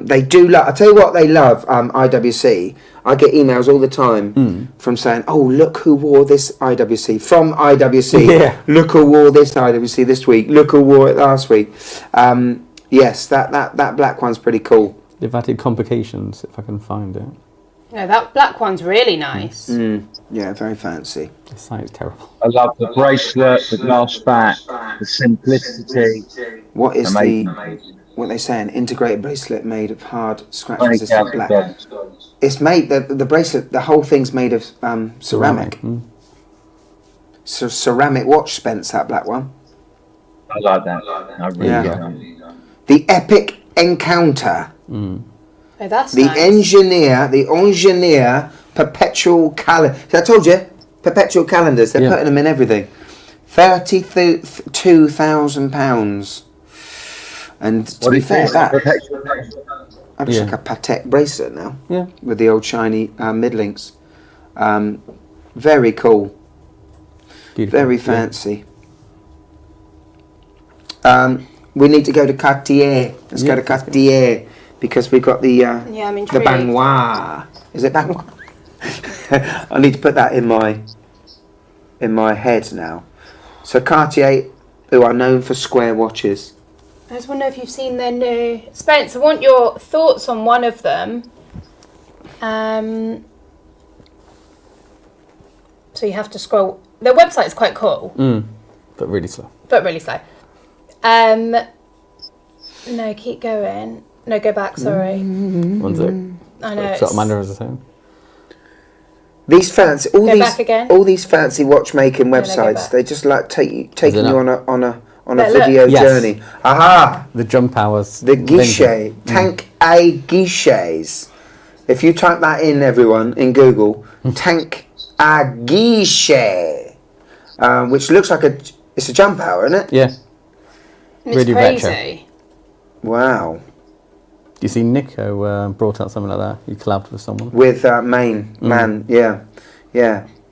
They do love. I tell you what, they love IWC. I get emails all the time from saying, "Oh, look who wore this IWC from IWC.
Yeah.
Look who wore this IWC this week. Look who wore it last week." Yes, that black one's pretty cool.
They've added complications, if I can find it.
No, that black one's really nice.
Yeah, very fancy.
The site's terrible.
I love the bracelet, the glass back, the simplicity.
What is
Amazing.
what they say? An integrated bracelet made of hard scratch-resistant black.
$20,000.
It's made the bracelet. The whole thing's made of ceramic. So ceramic watch, Spence, that black one.
I like that. I really do.
The Epic Encounter.
Oh, that's
The
nice.
Engineer Perpetual Calendar. I told you, perpetual calendars. They're putting them in everything. £32,000. And to be fair, that I'm just like a Patek bracelet now.
Yeah.
With the old shiny mid-links. Very cool.
Beautiful.
Very fancy. We need to go to Cartier. Let's go to Cartier because we've got the
I'm
the
intrigued.
Banois. Is it Banois? I need to put that in my head now. So Cartier, who are known for square watches.
I just wonder if you've seen their new... Spence, I want your thoughts on one of them. So you have to scroll. Their website is quite cool.
But really slow.
No, keep going. No, go back, sorry.
One sec.
I know.
Sort of manner as a thing.
These fancy, all
back again.
these fancy watchmaking
go
websites.
back.
They just like taking you on a
Look.
video
Yes.
journey. Aha!
The jump hours.
The guichet, tank A guichets. If you type that in, everyone, in Google, Tank Aguiche, which looks like it's a jump hour, isn't it?
Yeah.
It's
Really
crazy.
retro.
Wow.
You see Nico brought out something like that. He collabed with someone.
With Man, yeah.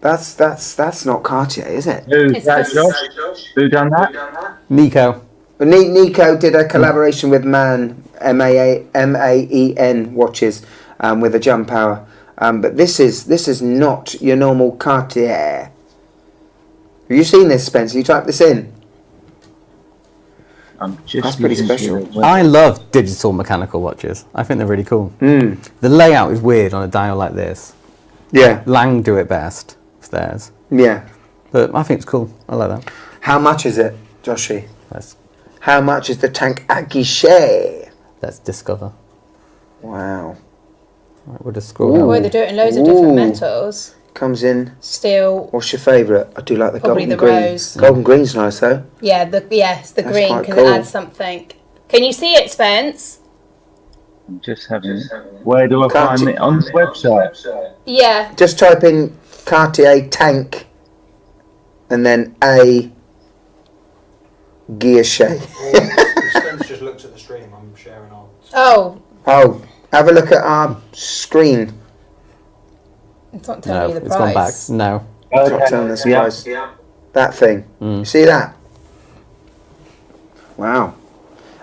That's not Cartier, is it?
Who's that, Josh? Who done that?
Nico.
Nico did a collaboration with Man, MAEN watches, with a jump hour. But this is not your normal Cartier. Have you seen this, Spencer? You type this in. That's pretty special.
I love digital mechanical watches. I think they're really cool. The layout is weird on a dial like this.
Yeah.
Lang do it best with theirs.
Yeah.
But I think it's cool. I like that.
How much is it, Joshy?
Let's
How much is the Tank Aguiche?
discover.
Wow.
Right, we'll just scroll
Ooh.
down.
Well, they're doing loads of different
Ooh.
metals.
Comes in.
Steel.
What's your favourite? I do like the
Probably
golden
the
green.
rose.
Golden green's nice though.
Yeah, the green
quite
because
cool.
it adds something. Can you see it, Spence?
I'm just having. Where do I
Can't
find
you-
it on the website?
Yeah.
Just type in Cartier Tank and then A Guilloche.
Spence just looks at the stream. I'm sharing our.
Oh,
Oh, have a look at our screen.
it's not telling
No,
you the
it's
price.
gone back. No.
It's not telling us the
Yeah.
price. That thing. You see that? Wow.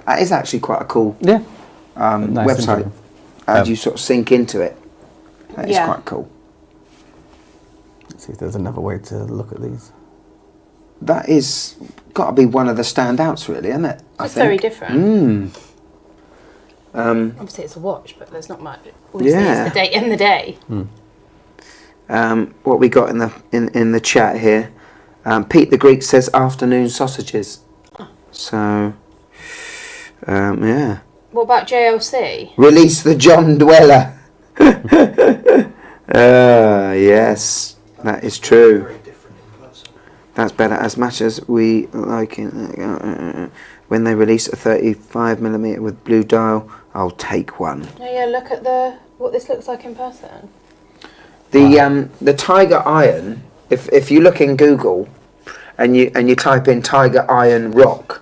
That is actually quite a cool
Yeah. Nice
website.
intro.
As you sort of sink into it. That is
Yeah.
quite cool.
Let's see if there's another way to look at these.
That is got to be one of the standouts, really, isn't it?
It's very different. Obviously, it's a watch, but there's not much. All you see
Yeah.
is the date and the day.
What we got in the chat here, Pete the Greek says afternoon sausages. So, yeah.
What about JLC?
Release the John Dweller. Yes, that is true.
Very different in person.
That's better. As much as we like it, when they release a 35mm with blue dial, I'll take one.
Oh yeah, look at what this looks like in person.
The Tiger Iron. If you look in Google, and you type in Tiger Iron Rock,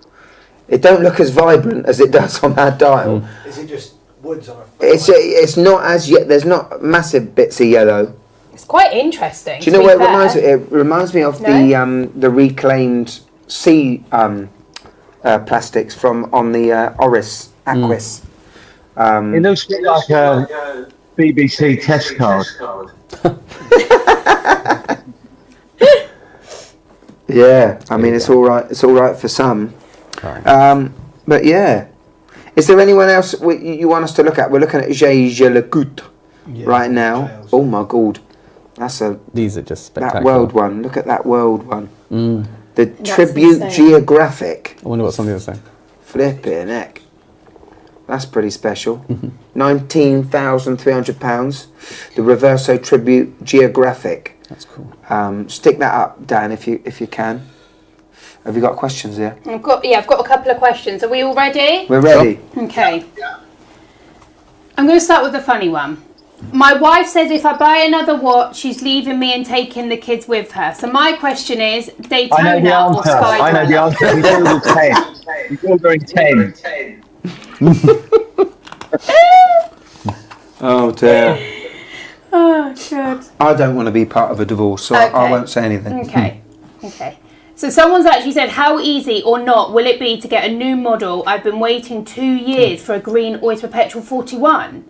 it don't look as vibrant as it does on that dial.
Is it just woods on a?
It's not as yet. There's not massive bits of yellow.
It's quite interesting.
Do you know what it reminds me? It reminds me of the reclaimed sea plastics from on the Oris Aquis.
It looks a bit like a BBC test card.
Yeah, I mean it's all right. It's all right for some.
Right.
But yeah, is there anyone else you want us to look at? We're looking at JLC right now.
JLC.
Oh my god, that's
These are just spectacular.
that world one. Look at that world one. The
That's
Tribute
insane.
Geographic.
I wonder what some of the others say.
Flipping heck. That's pretty special. £19,300. The Reverso Tribute Geographic.
That's cool.
Stick that up, Dan, if you can. Have you got questions there?
I've got a couple of questions. Are we all ready?
We're ready.
Okay. I'm going to start with the funny one. My wife says if I buy another watch, she's leaving me and taking the kids with her. So my question is,
I know the
Daytona or
answer. I know the
Skydweller?
answer. He's ordering 10. He's ordering 10.
Oh dear.
Oh, good.
I don't want to be part of a divorce, so I
Okay.
won't say anything.
Okay. So someone's actually said, how easy or not will it be to get a new model? I've been waiting 2 years for a green Oyster Perpetual 41.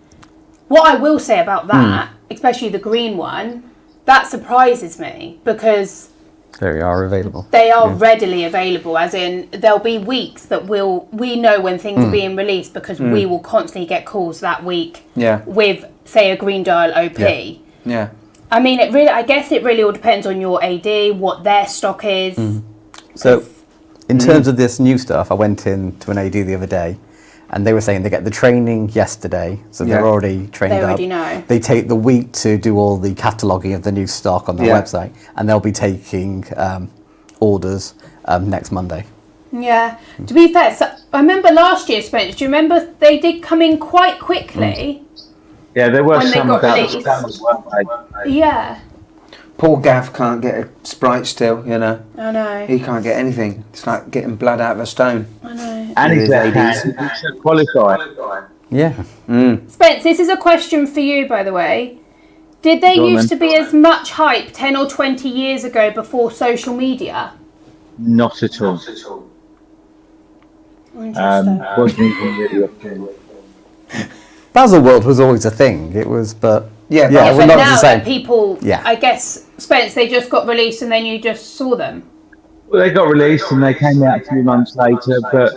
What I will say about that, especially the green one, that surprises me because
They are available.
they are readily available, as in there'll be weeks that we know when things are being released because we will constantly get calls that week
Yeah.
with, say, a green dial OP.
Yeah.
I mean, I guess it really all depends on your AD, what their stock is.
So, in terms of this new stuff, I went in to an AD the other day, and they were saying they get the training yesterday, so they're
Yeah.
already trained
They
up.
already know.
They take the week to do all the cataloguing of the new stock on their
Yeah.
website, and they'll be taking orders next Monday.
Yeah. To be fair, so I remember last year, Spence, do you remember they did come in quite quickly?
Yeah, there were
when they
some
got
about the
released.
standards, weren't they?
Yeah,
Poor Gav can't get a Sprite still, you know.
I know.
He can't get anything. It's like getting blood out of a stone.
I know.
And
With
he's
his
a
ADs.
hand. He should qualify.
Yeah.
Spence, this is a question for you, by the way. Did there
Go on,
used
then.
to be as much hype 10 or 20 years ago before social media?
Not at all.
Interesting.
Wasn't even really a thing.
Baselworld was always a thing. It was, but
Yeah,
yeah,
Yeah,
we're
but
not
now
the same.
that people,
Yeah.
I guess, Spence, they just got released and then you just saw them.
Well, they got released and they came out a few months later, but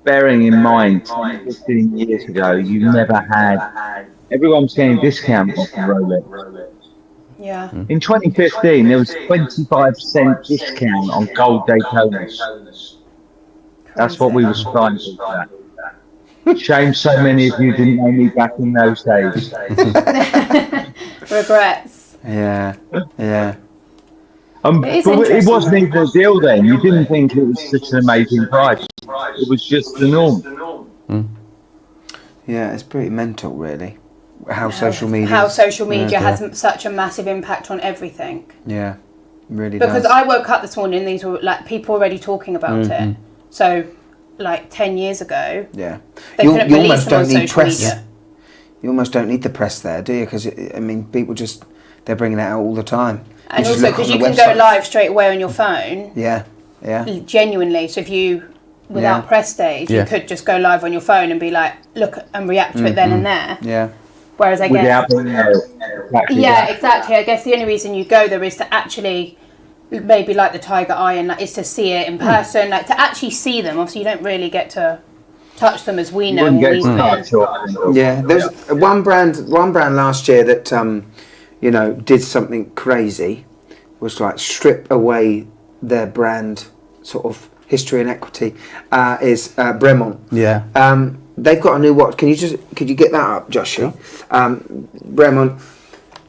bearing in mind, 10, 15 years ago, you never had... Everyone was getting a discount off the Rolex.
Yeah.
In 2015, there was 25% discount on gold Daytonas. That's what we were striving for. Shame so many of you didn't know me back in those days.
Regrets.
Yeah, yeah.
It is
But it
interesting,
wasn't
though.
even a deal then. You didn't think it was such an amazing price. It was just the norm.
Yeah, it's pretty mental, really. How social media.
How social media
Yeah.
has such a massive impact on everything.
Yeah, really
Because
does.
I woke up this morning, these were like people already talking about it. So, like 10 years ago,
Yeah.
they couldn't release them on social
press.
media.
You almost don't need the press there, do you? Because, I mean, people just, they're bringing it out all the time.
And
just
also
look
because
on
you
the
can go
website.
live straight away on your phone,
Yeah, yeah.
genuinely. So if you, without
Yeah.
press days,
Yeah.
you could just go live on your phone and be like, look and react to it then and there.
Yeah.
Whereas I guess...
Without being exactly
Yeah,
that.
exactly. I guess the only reason you go there is to actually maybe like the Tiger Eye and like is to see it in person, like to actually see them. Obviously, you don't really get to touch them as we know.
Wouldn't
when
get
we've been.
started.
Yeah, there's one brand last year that you know, did something crazy, was like strip away their brand sort of history and equity. Is Bremont.
Yeah.
They've got a new watch. Could you get that up, Joshy? Bremont.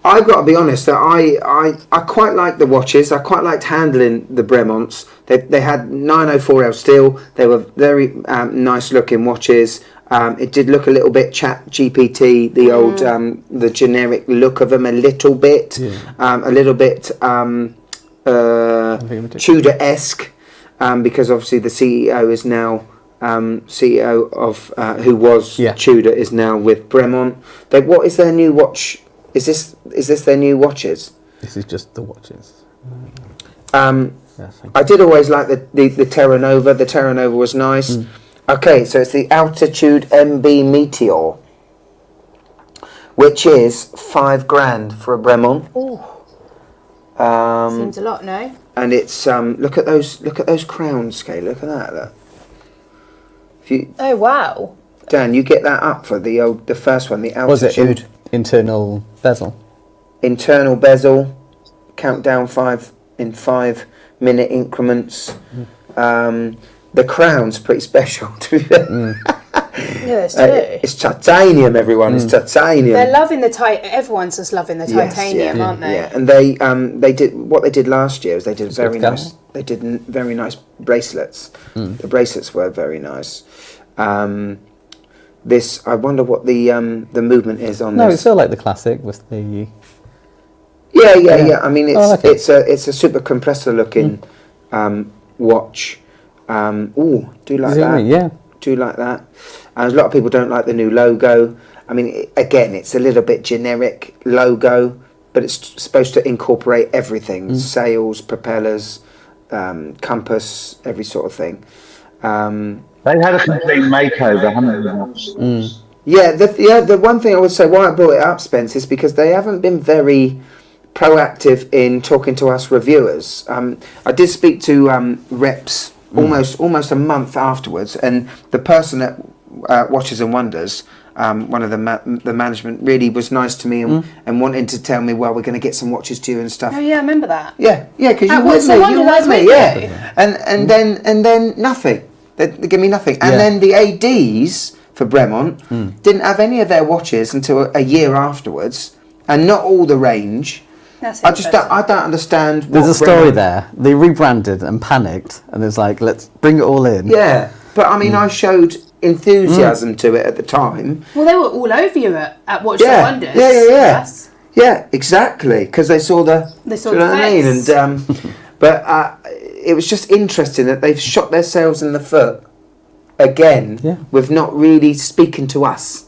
I've got to be honest that I quite like the watches. I quite liked handling the Bremonts. They had 904L steel. They were very nice looking watches. It did look a little bit Chat GPT, the old the generic look of them a little bit, a little bit Tudor-esque, because obviously the CEO is now CEO of who was Tudor is now with Bremont. What is their new watch? Is this their new watches?
This is just the watches.
I did always like the Terra Nova. The Terra Nova was nice. Okay, so it's the Altitude MB Meteor, which is $5,000 for a Bremont.
Seems a lot, no?
And it's look at those crowns, Kay. Look at that. Look. If you,
Oh wow!
Dan, you get that up for the first one, the
Was it
Altitude.
internal bezel?
Internal bezel, countdown 5-minute increments. The crown's pretty special, to be fair.
Yeah, it's true.
It's titanium, everyone. It's titanium.
They're loving the everyone's just loving the titanium, aren't they?
Yeah, and they did what they did last year. Is they did very nice. They did very nice bracelets. The bracelets were very nice. This, I wonder what the movement is on
No,
this.
it's still like the classic with the.
Yeah. I mean, it's
like
it's a super compressor looking watch. Do like that.
Yeah.
Do like that. A lot of people don't like the new logo. I mean, again, it's a little bit generic logo, but it's supposed to incorporate everything: sails, propellers, compass, every sort of thing.
They had a complete makeover, haven't they?
Yeah, the one thing I would say why I brought it up, Spence, is because they haven't been very proactive in talking to us reviewers. I did speak to reps almost a month afterwards, and the person at Watches and Wonders, one of the management, really was nice to me and wanted to tell me, well, we're going to get some watches to you and stuff.
Oh yeah, I remember that.
Yeah, because you were
Watches
with
and
me, you were
Wonders,
with
I
me,
was
yeah.
with you.
And then nothing. They give me nothing. And then the ADs for Bremont didn't have any of their watches until a year afterwards, and not all the range.
That's
I don't understand.
There's a story there. They rebranded and panicked, and it's like, let's bring it all in.
Yeah, but I mean, I showed enthusiasm to it at the time.
Well, they were all over you at Watch the
Yeah,
Wonders.
yeah.
Yes.
Yeah, exactly, because they saw the.
They saw
do you
the
know what I mean?
face.
And but it was just interesting that they've shot themselves in the foot again with not really speaking to us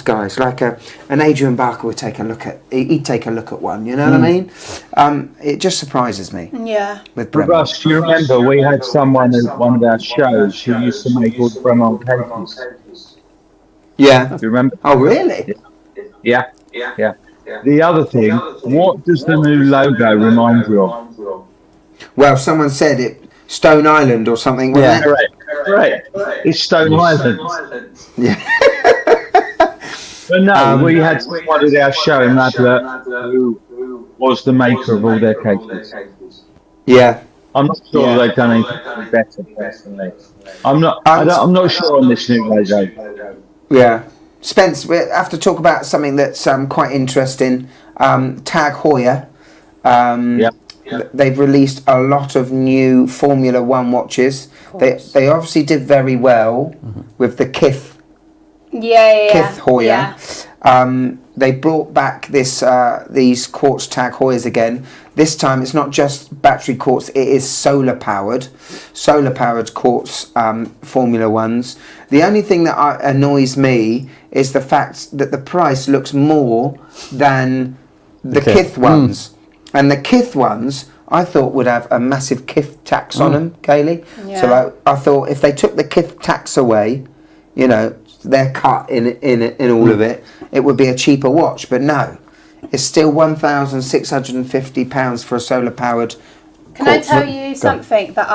guys. Like an Adrian Barker would take a look at. He'd take a look at one. You know what I mean? It just surprises me.
Yeah.
With
But
Bremont.
Russ, do you remember we had someone at one of our shows who used to make all the Bremont cases?
Yeah.
Do you remember?
Oh, really?
Yeah. The other thing, what does the new logo remind you of?
Well, someone said it Stone Island or something. Wasn't it?
Correct. It's Stone Island.
Yeah.
But no, we had someone at our show in Radler who was the maker of all their cases.
Yeah.
I'm not sure they've done anything better personally. I'm not sure on this new logo.
Yeah. Spence, we have to talk about something that's quite interesting. Tag Heuer. They've released a lot of new Formula One watches. They obviously did very well with the Kith Heuer.
Yeah.
They brought back these quartz Tag Heuers again. This time it's not just battery quartz, it is solar powered quartz Formula Ones. The only thing that annoys me is the fact that the price looks more than the Kith ones. And the Kith ones I thought would have a massive Kith tax on them, Kaylie.
Yeah.
So I thought if they took the Kith tax away, you know, their cut in all of it, it would be a cheaper watch. But no, it's still £1,650 for a solar powered.
Can I tell you something that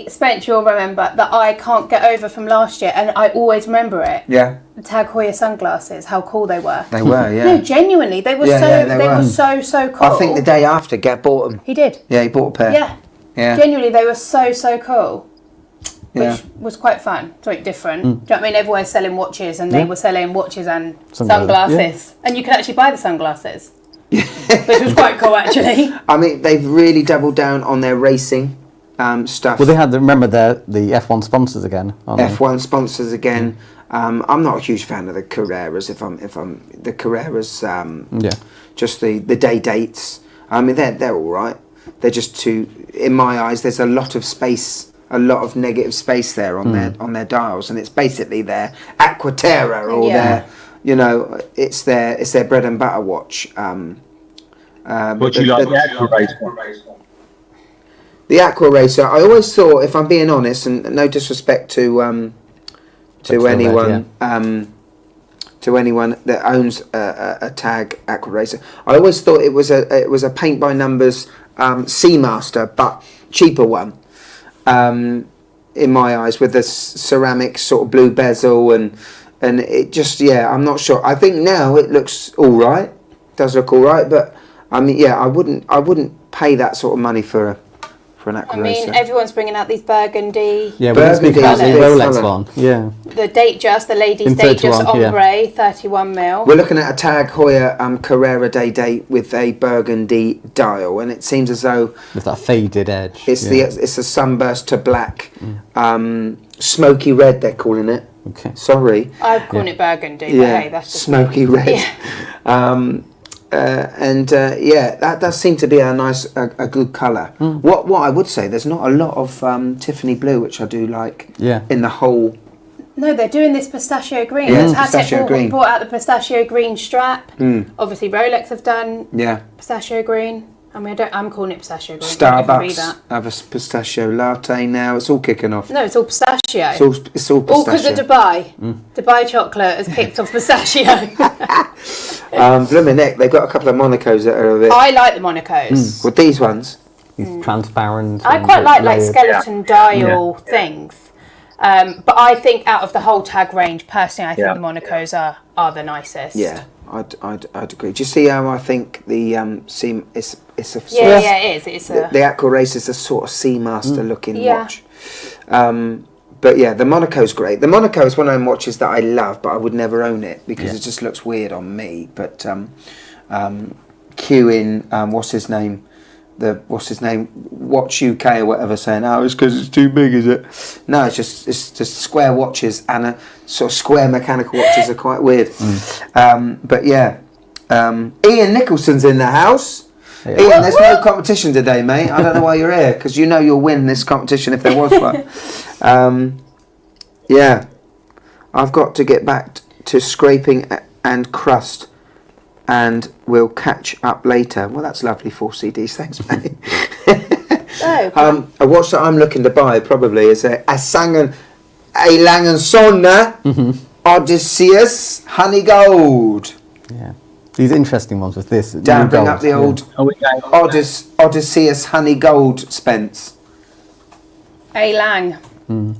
Spence, you'll remember, that I can't get over from last year, and I always remember it.
Yeah.
The Tag Heuer sunglasses, how cool they were.
They were, yeah.
No, genuinely, they were they were so cool.
I think the day after, Gab bought them.
He did.
Yeah, he bought a pair.
Yeah.
Yeah.
Genuinely, they were so cool.
Yeah.
Which was quite fun, something different. Do you know what I mean? Everyone's selling watches, and they were selling watches and sunglasses. And you could actually buy the sunglasses, which was quite cool, actually.
I mean, they've really doubled down on their racing stuff.
Well, they had remember the F1 sponsors again.
F1 sponsors again. I'm not a huge fan of the Carreras. If I'm the Carreras, just the day dates. I mean, they're all right. They're just too, in my eyes. There's a lot of space. A lot of negative space there on their dials, and it's basically their Aquaterra or their, you know, it's their bread and butter watch.
What do you like the Aqua Racer?
The Aqua Racer. I always thought, if I'm being honest, and no disrespect to anyone, to anyone that owns a Tag Aqua Racer, I always thought it was a paint by numbers Seamaster, but cheaper one. In my eyes, with the ceramic sort of blue bezel and it just I'm not sure. I think now it looks all right. Does look all right, but I mean I wouldn't pay that sort of money for an Aqua Racer.
I mean, everyone's bringing out these burgundy.
Yeah, burgundy
colours.
the Rolex one. Yeah.
The Datejust, the ladies' Datejust ombre, 31 mil.
We're looking at a Tag Heuer Carrera day date with a burgundy dial, and it seems as though
with that faded edge.
It's it's a sunburst to black, smoky red. They're calling it.
Okay.
Sorry.
I'm calling it burgundy. But hey, that's just
smoky red.
Yeah.
That does seem to be a good colour. What I would say, there's not a lot of Tiffany blue, which I do like.
Yeah.
In the whole.
No, they're doing this pistachio green.
Yeah,
Patek
green.
brought out the pistachio green strap. Obviously, Rolex have done pistachio green. I mean, I'm calling it pistachio green.
Starbucks have a pistachio latte now. It's all kicking off.
No, it's all pistachio.
It's all pistachio.
All because of Dubai. Dubai chocolate has kicked off pistachio.
Blooming neck, they've got a couple of Monacos that are a bit.
I like the Monacos.
With these ones.
These transparent.
I quite like skeleton dial things. But I think out of the whole Tag range, personally, I think the Monacos are the nicest.
Yeah, I'd agree. Do you see how I think the it's a sort of,
it is. It's
the Aqua Race is a sort of Seamaster looking watch. But yeah, the Monaco's great. The Monaco is one of them watches that I love, but I would never own it because it just looks weird on me. But Q in what's his name? what's his name, Watch UK or whatever, saying, "Oh, it's because it's too big, is it?" No, it's just square watches, and a sort of square mechanical watches are quite weird. But yeah, Ian Nicholson's in the house.
Yeah.
Ian, there's no competition today, mate. I don't know why you're here, because you know you'll win this competition if there was one. Yeah, I've got to get back to scraping and crust, and we'll catch up later. Well, that's lovely, 4 CDs. Thanks, mate. A watch that I'm looking to buy probably is a Lange & Söhne Odysseus Honey Gold.
Yeah. These interesting ones with this.
Dan, bring up the old Odysseus Honey Gold, Spence.
Hey Lang.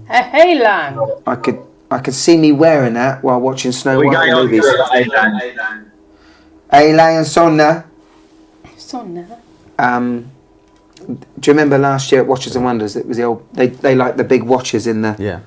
Hey Lang.
I could see me wearing that while watching Snow White movies. A Lange & Söhne. Do you remember last year at Watches and Wonders? It was the old. They like the big watches in the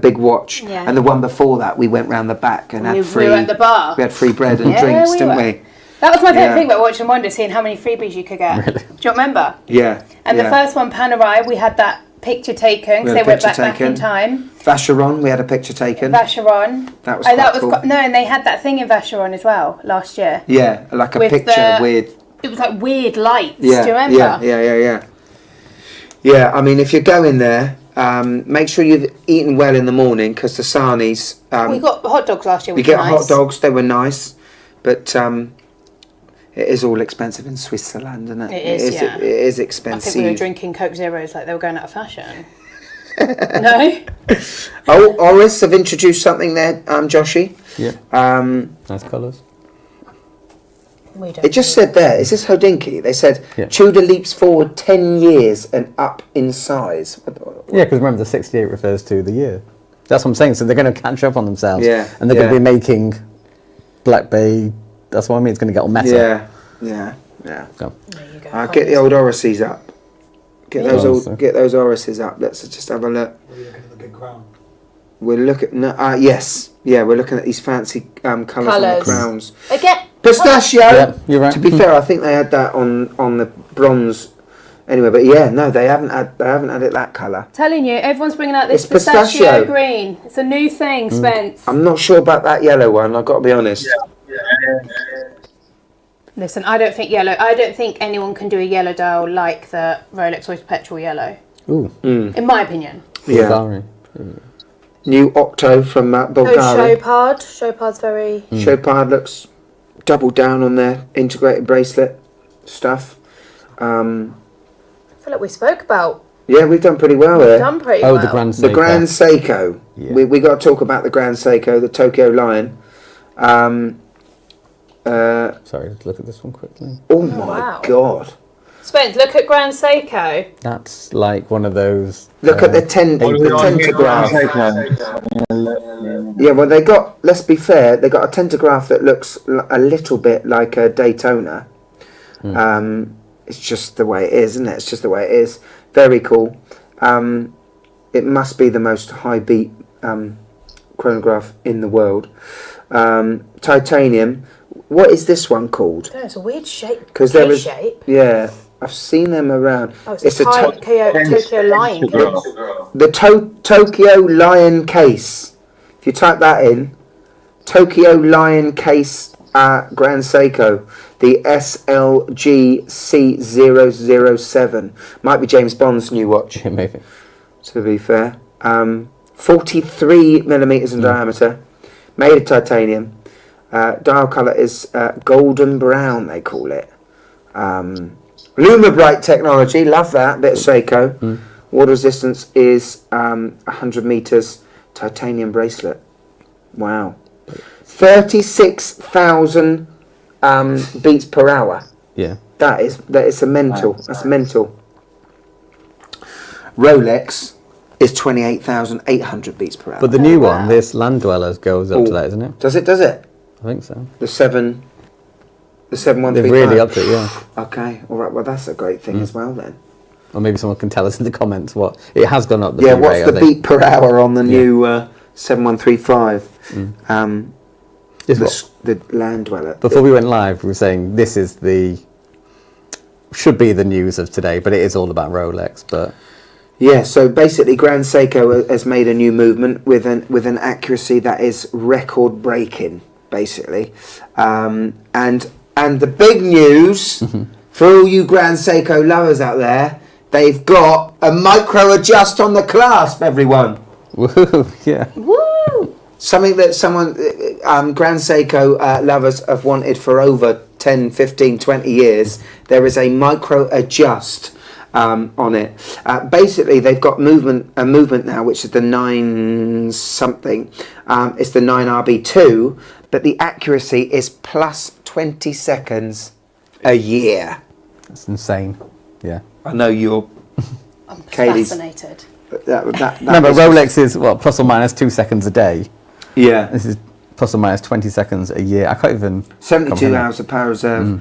big watch, and the one before that we went round the back and had free.
We were at the bar.
We had free bread and drinks, didn't we?
That was my favourite thing about Watches and Wonders, seeing how many freebies you could get.
Really?
Do you remember?
Yeah.
And the first one, Panerai, we had that picture taken because they went back in time.
Vacheron, we had a picture taken.
Vacheron.
That was quite cool.
No, and they had that thing in Vacheron as well last year.
Yeah, like a
With
picture with.
It was like weird lights.
Yeah,
do you remember?
Yeah. Yeah, I mean, if you're going there, make sure you've eaten well in the morning, because the sarnies.
We got hot dogs last year.
We get hot dogs; they were nice, but it is all expensive in Switzerland, isn't it?
It is.
It is expensive.
I think we were drinking Coke Zeros like they were going out of fashion. No.
Oh, Oris have introduced something there, Joshy.
Yeah. Nice colours.
It just said there, is this Hodinky? They said Tudor leaps forward 10 years and up in size.
Yeah, because remember the 68 refers to the year. That's what I'm saying. So they're going to catch up on themselves.
Yeah.
And they're going to be making Black Bay. That's what I mean. It's going to get all meta.
Yeah.
Go.
There you go.
Get the old Orises up. Get those Orises up. Let's just have a look.
Are you looking at the big crown?
We're looking at yes. Yeah, we're looking at these fancy colours on the crowns.
Again.
Pistachio.
Yeah, you're right.
To be fair, I think they had that on the bronze. Anyway, but they haven't had it that colour.
Telling you, everyone's bringing out this
It's pistachio
green. It's a new thing, Spence.
I'm not sure about that yellow one. I've got to be honest.
Listen, I don't think anyone can do a yellow dial like the Rolex Oyster Petrol yellow.
Ooh.
In my opinion.
Yeah.
Bulgari.
New Octo from Bulgari.
Chopard's very...
Chopard looks double down on their integrated bracelet stuff.
I feel like we spoke about...
Yeah, we've done pretty well there.
Done pretty well.
The Grand Seiko.
The Grand Seiko.
Yeah.
We got to talk about the Grand Seiko, the Tokyo Lion.
Sorry, let's look at this one quickly.
Oh my God.
Spence, look at Grand Seiko.
That's like one of those...
Look at the tentograph. Yeah, well, they got, let's be fair, they got a tentograph that looks a little bit like a Daytona. It's just the way it is, isn't it? It's just the way it is. Very cool. It must be the most high beat chronograph in the world. Titanium. What is this one called?
It's a weird shape.
Because there was, yeah, I've seen them around.
Oh, it's a Tokyo Lion case.
The Tokyo Lion case. If you type that in, Tokyo Lion case Grand Seiko, the SLG-C007. Might be James Bond's new watch.
Yeah, maybe.
To be fair, 43 millimeters in diameter, made of titanium. Dial colour is golden brown, they call it. Lumibrite technology, love that, bit of Seiko. Water resistance is 100 meters, titanium bracelet. Wow. 36,000 beats per hour.
Yeah.
That is a mental. That's mental. Rolex is 28,800 beats per hour.
But the new one, this Land-Dweller, goes up to that, isn't it?
Does it?
I think so.
The 7135.
They've really upped it, yeah.
Okay, all right. Well, that's a great thing as well then.
Or maybe someone can tell us in the comments what it has gone up.
What's the beat per hour on the new 7135? The Land-Dweller.
Before we went live, we were saying this is the should be the news of today, but it is all about Rolex. But
yeah, so basically, Grand Seiko has made a new movement with an accuracy that is record breaking, basically. And the big news for all you Grand Seiko lovers out there, they've got a micro adjust on the clasp, everyone.
woohoo, yeah.
Woo!
Something that Grand Seiko lovers have wanted for over 10, 15, 20 years. There is a micro adjust on it. Basically, they've got a movement now, which is the 9 something. It's the 9RB2, but the accuracy is plus 20 seconds a year.
That's insane. Yeah.
I know you're
I'm
Kaylie's-
fascinated.
that
No, but
is
Rolex is what, plus or minus 2 seconds a day.
yeah.
This is plus or minus 20 seconds a year. I can't even
72
comprehend.
hours of power reserve.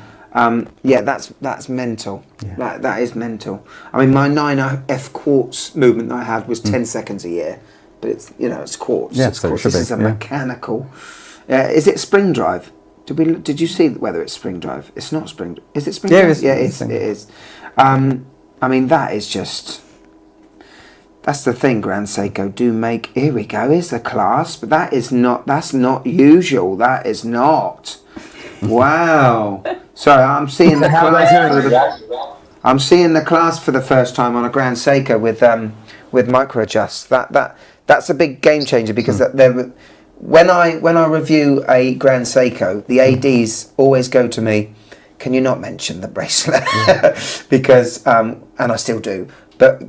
Yeah, that's mental.
Yeah.
That is mental. I mean, my 9F quartz movement that I had was 10 seconds a year, but it's it's quartz.
Yeah,
it's
so it
quartz.
should
This
be,
is a
yeah.
mechanical. Is it spring drive? Did you see whether it's spring drive? It's not spring. Is it spring
Yeah,
drive?
it is.
Yeah,
It's
it is. I mean, that is just. That's the thing, Grand Seiko do make. Here we go. Here's the clasp. That's not usual. That is not. Wow. Sorry, I'm seeing the
How
clasp.
they doing that?
I'm seeing the clasp for the first time on a Grand Seiko with micro adjusts. That's a big game changer because when I review a Grand Seiko, the ADs always go to me, can you not mention the bracelet? Because and I still do. But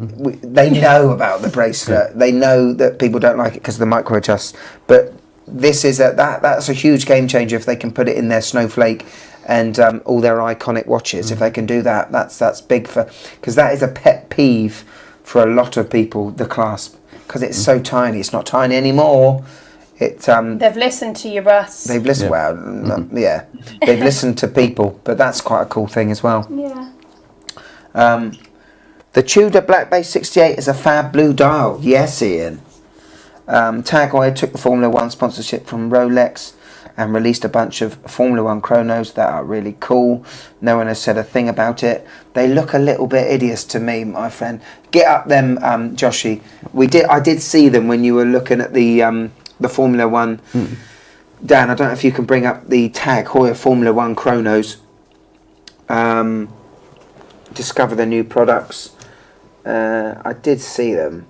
they know about the bracelet. They know that people don't like it because of the micro adjusts. But this is that's a huge game changer if they can put it in their Snowflake and all their iconic watches. If they can do that, that's big because that is a pet peeve for a lot of people. The clasp because it's so tiny. It's not tiny anymore.
They've listened to you, Russ.
They've listened.
Yeah.
Well, yeah, they've listened to people. But that's quite a cool thing as well.
Yeah.
The Tudor Black Base 68 is a fab blue dial. Yes, Ian. Tag Heuer took the Formula 1 sponsorship from Rolex and released a bunch of Formula 1 chronos that are really cool. No one has said a thing about it. They look a little bit hideous to me, my friend. Get up them, Joshy. I did see them when you were looking at the Formula 1. Dan, I don't know if you can bring up the Tag Heuer Formula 1 chronos. Discover the new products. I did see them.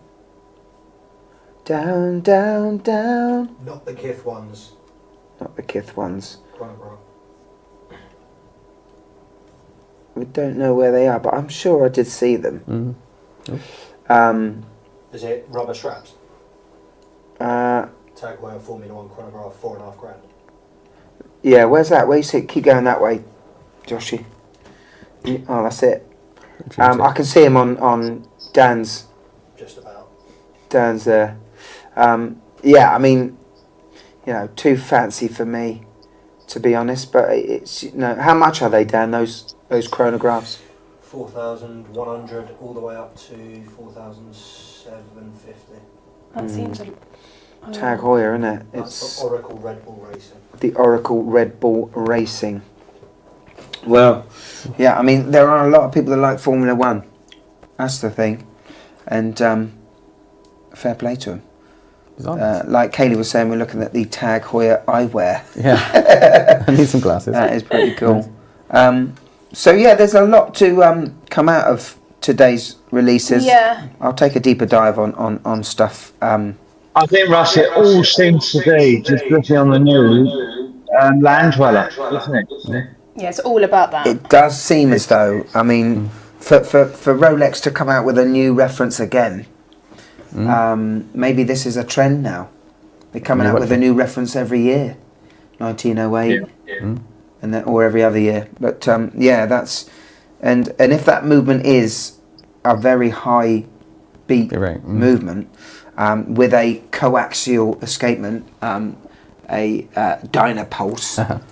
Down, down, down.
Not the Kith ones.
Not the Kith ones.
Chronograph.
We don't know where they are, but I'm sure I did see them.
Is it rubber straps?
Uh,
Tag Heuer Formula 1 chronograph, $4.5 grand.
yeah, where's that? Where you see? Keep going that way, Joshy. Oh, that's it. I can see him on Dan's.
Just about.
Dan's there. Yeah, I mean, too fancy for me, to be honest. But it's how much are they, Dan? Those chronographs?
4,100 all the way up to 4,750.
That seems.
Tag Heuer, isn't it?
That's
It's
the Oracle Red Bull Racing.
the Oracle Red Bull Racing. Well, yeah, I mean, there are a lot of people that like Formula 1. That's the thing. And fair play to them. Like Kaylie was saying, we're looking at the Tag Heuer eyewear.
Yeah. I need some glasses.
That is pretty cool. So, yeah, there's a lot to come out of today's releases.
Yeah.
I'll take a deeper dive on stuff.
I think, Russ, it all seems to be, just looking on the news, Land-Dweller, isn't it?
Yeah, it's all about that.
It does seem as though, I mean, for Rolex to come out with a new reference again, maybe this is a trend now. They're coming out with a new reference every year, 1908, and then, or every other year. But yeah, that's and if that movement is a very high beat movement with a coaxial escapement, a Dynapulse.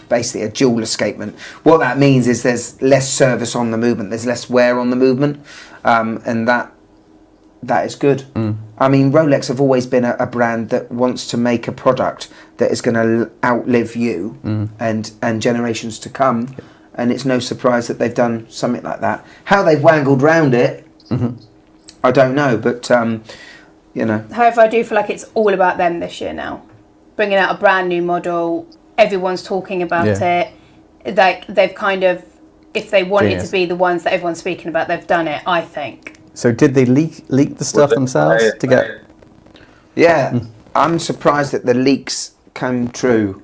Basically a dual escapement. What that means is there's less service on the movement, there's less wear on the movement, and that is good. I mean, Rolex have always been a brand that wants to make a product that is going to outlive you and generations to come. and it's no surprise that they've done something like that. How they've wangled round it, I don't know, but you know.
However, I do feel like it's all about them this year now, bringing out a brand new model. Everyone's talking about it. Like they've kind of, if they wanted to be the ones that everyone's speaking about, they've done it. I think. So
did they leak the stuff themselves to get?
Yeah, I'm surprised that the leaks came true.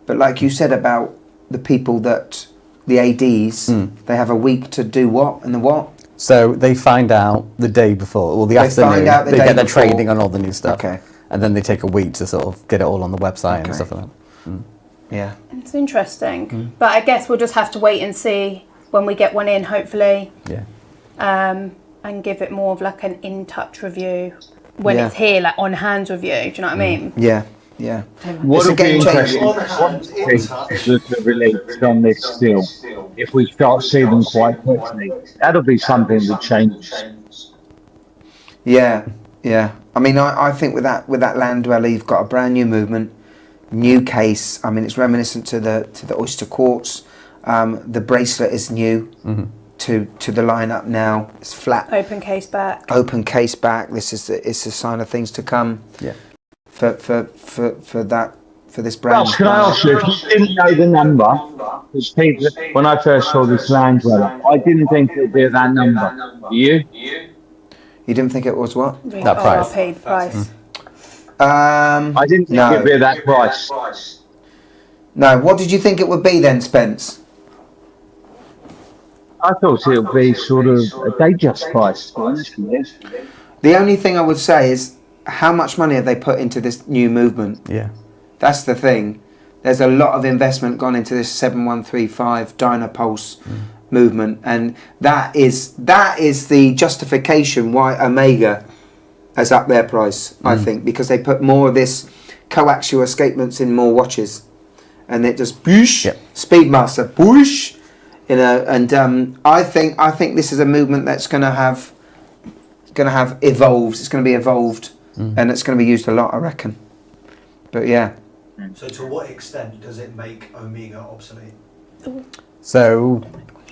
But like you said about the people that the ADs, they have a week to do what and the what.
So they find out the day before, or the afternoon. They get their trading on all the new stuff.
Okay.
And then they take a week to sort of get it all on the website and stuff like that.
Yeah.
It's interesting. But I guess we'll just have to wait and see when we get one in, hopefully.
Yeah.
And give it more of like an in-touch review when it's here, like on-hand review. Do you know what I mean?
Yeah.
What would be interesting
On hand, in touch.
the release on this still, if we start seeing them quite quickly, that'll be something that changes.
Yeah. I mean, I think with that Land-Dweller, you've got a brand new movement, new case. I mean, it's reminiscent to the Oysterquartz. The bracelet is new to the lineup now. It's flat.
Open case back.
This is it's a sign of things to come.
Yeah.
For this brand.
Well, can I ask you, if you didn't know the number, because people, when I first saw this Land-Dweller, I didn't think it would be at that number. Do you?
You didn't think it was what?
That price.
Paid price.
I didn't think it would be at that price.
No, what did you think it would be then, Spence?
I thought it would be sort of a Datejust price.
The only thing I would say is, how much money have they put into this new movement?
Yeah.
That's the thing. There's a lot of investment gone into this 7135 Dynapulse movement, and that is the justification why Omega has upped their price, I think, because they put more of this coaxial escapements in more watches, and it just boosh, Speedmaster boosh, you know. And I think this is a movement that's going to have evolves. It's going to be evolved, and it's going to be used a lot, I reckon. But yeah.
So to what extent does it make Omega obsolete?
So,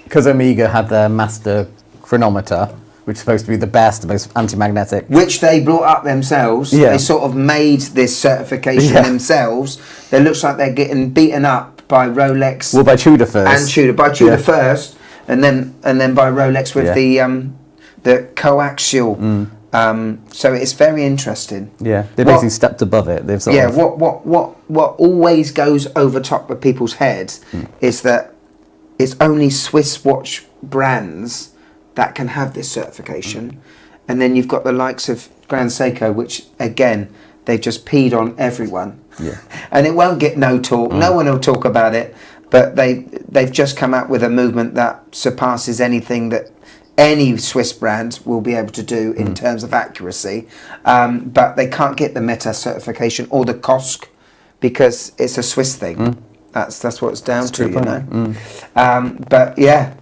because Omega had their master chronometer, which is supposed to be the best, the most anti-magnetic,
which they brought up themselves. They sort of made this certification themselves. It looks like they're getting beaten up by Rolex.
Well, by Tudor first.
And Tudor. By Tudor first, and then by Rolex with the coaxial. So it's very interesting.
Yeah, they basically stepped above it. They've sort of...
What always goes over top of people's heads is that it's only Swiss watch brands that can have this certification, and then you've got the likes of Grand Seiko, which again they've just peed on everyone. Yeah, and it won't get no talk. No one will talk about it, but they've just come out with a movement that surpasses anything that any Swiss brand will be able to do in terms of accuracy, but they can't get the Meta certification or the COSC because it's a Swiss thing. That's what it's down to, you know. But yeah,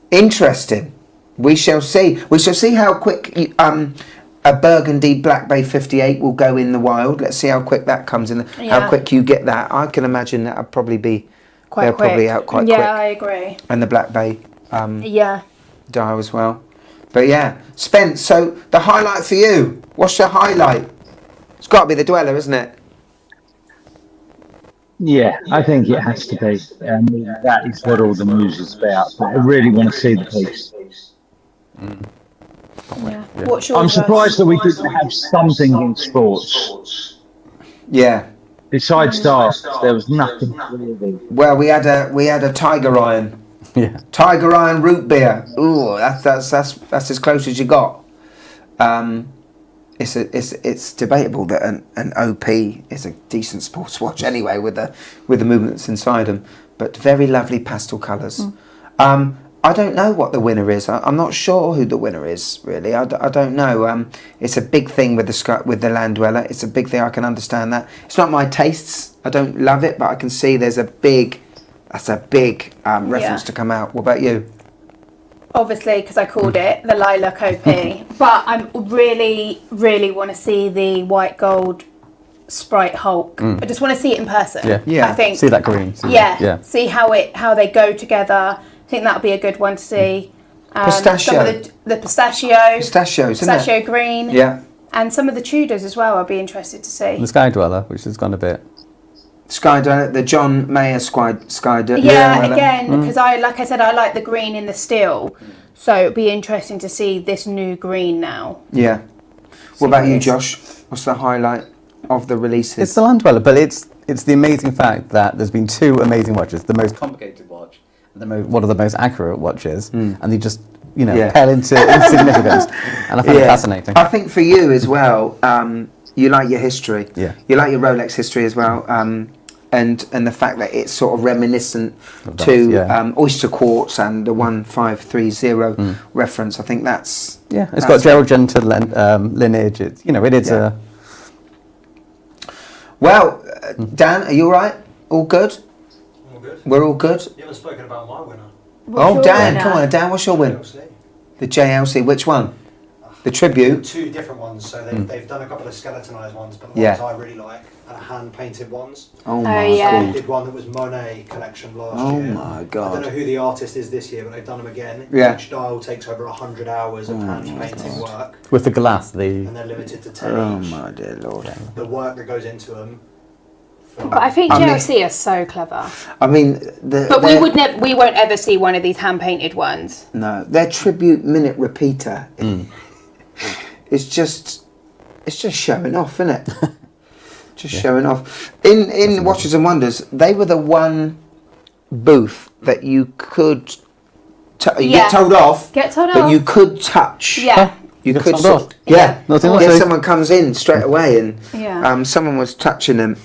interesting. We shall see. We shall see how quick a Burgundy Black Bay 58 will go in the wild. Let's see how quick that comes in. How quick you get that. I can imagine that'll probably be
quite quick.
Probably out quite quick.
Yeah, I agree.
And the Black Bay.
Dial
as well. But yeah, Spence, so the highlight for you, what's your highlight? It's got to be the Dweller, isn't it?
Yeah, I think it has to be. That is what all the news is about. But I really want to see the piece.
What's your
I'm surprised that we didn't have something in sports.
Yeah.
Besides darts, there was nothing really.
Well, we had a Tiger Iron.
Yeah.
Tiger Iron root beer. Ooh, that's as close as you got. It's debatable that an OP is a decent sports watch anyway with the movements inside them, but very lovely pastel colours. I don't know what the winner is. I'm not sure who the winner is really. I don't know. It's a big thing with the Land-Dweller. It's a big thing. I can understand that. It's not my tastes. I don't love it, but I can see there's a big reference to come out. What about you?
Obviously, because I called it the Lilac OP, but I really, really want to see the white gold Sprite Hulk. I just want to see it in person.
Yeah.
I think.
See that green.
See how they go together. I think that'll be a good one to see.
Pistachio.
Some of the pistachio green.
Yeah.
And some of the Tudors as well. I'll be interested to see.
The Sky Dweller, which has gone a bit.
Sky Dweller, the John Mayer Sky Dweller.
Yeah, again, because I like the green in the steel. So it'll be interesting to see this new green now.
Yeah. What about you, Josh? What's the highlight of the releases?
It's the Land-Dweller, but it's the amazing fact that there's been two amazing watches. The most complicated watch and one of the most accurate watches. And they just, pale into insignificance. And I find it fascinating.
I think for you as well, you like your history.
Yeah.
You like your Rolex history as well. And the fact that it's sort of reminiscent to Oysterquartz and the 1530 reference. I think that's...
Yeah, it's got Gerald Genta lineage. It is a...
Well, Dan, are you all right? All good?
All good.
We're all good?
You haven't spoken about my winner.
Dan, come on, Dan, what's your win?
JLC.
The JLC, which one? The Tribute?
Two different ones. So they've done a couple of skeletonized ones, but the ones I really like are hand-painted ones.
Oh my
God. They did one that was Monet collection last year.
Oh my God.
I don't know who the artist is this year, but they've done them again.
Yeah.
Each dial takes over 100 hours of hand-painting work.
With the glass,
And they're limited to 10
Oh
each.
my dear Lord.
The work that goes into them.
But I think JLC are so clever.
I mean...
But we won't ever see one of these hand-painted ones.
No, their Tribute minute repeater is just showing off, isn't it? Just showing off. In Watches and Wonders, they were the one booth that you could get told off. But you could touch.
Yeah.
You could
told off.
Someone comes in straight away and someone was touching them,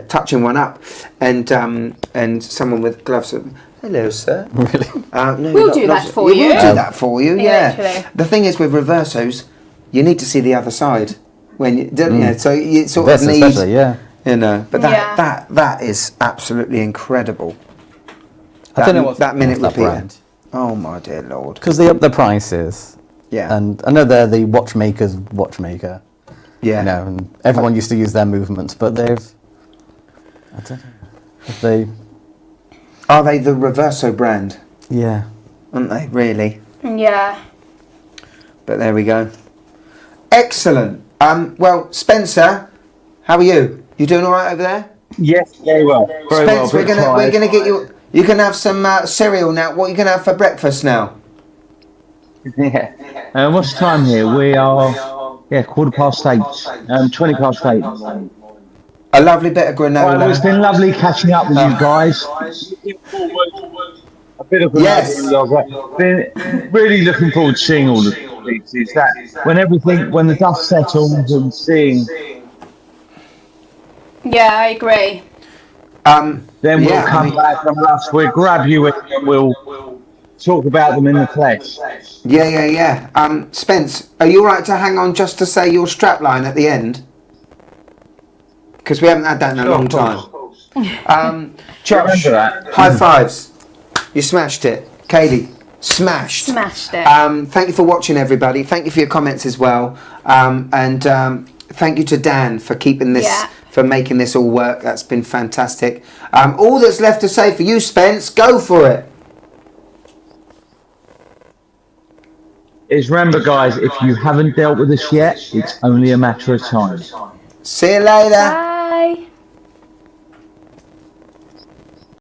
touching one up, and someone with gloves. Hello, sir.
Really?
No,
We'll do that for you.
We'll do that for you. Yeah.
Literally.
The thing is with reversos, you need to see the other side when you don't you? So you sort of need, But that is absolutely incredible.
I don't know what
that minute
that
repeater.
brand.
Oh my dear Lord.
Because they up the prices.
Yeah.
And I know they're the watchmaker's watchmaker.
Yeah.
And everyone used to use their movements, but they've... I don't know. If they...
Are they the Reverso brand?
Yeah.
Aren't they, really?
Yeah.
But there we go. Excellent. Well, Spencer, how are you? You doing all right over there?
Yes, very well. Very
Spence,
well.
we're gonna get you... You can have some cereal now. What are you going to have for breakfast now?
Yeah. What's the time here? We are 8:15. 20 past 8.
A lovely bit of granola.
Well, it's been lovely catching up with you guys. A bit of granola. Been really looking forward to seeing all the pieces. That when the dust settles and seeing.
Yeah, I agree.
Then we'll come back and we'll grab you and we'll talk about them in the flesh.
Yeah. Spence, are you all right to hang on just to say your strapline at the end? Because we haven't had that in a long time. Josh, high fives. You smashed it. Kaylie, smashed
it.
Thank you for watching, everybody. Thank you for your comments as well. And thank you to Dan for keeping this, for making this all work. That's been fantastic. All that's left to say for you, Spence, go for it.
Is remember, guys, if you haven't dealt with this yet, it's only a matter of time.
See you later.
Bye.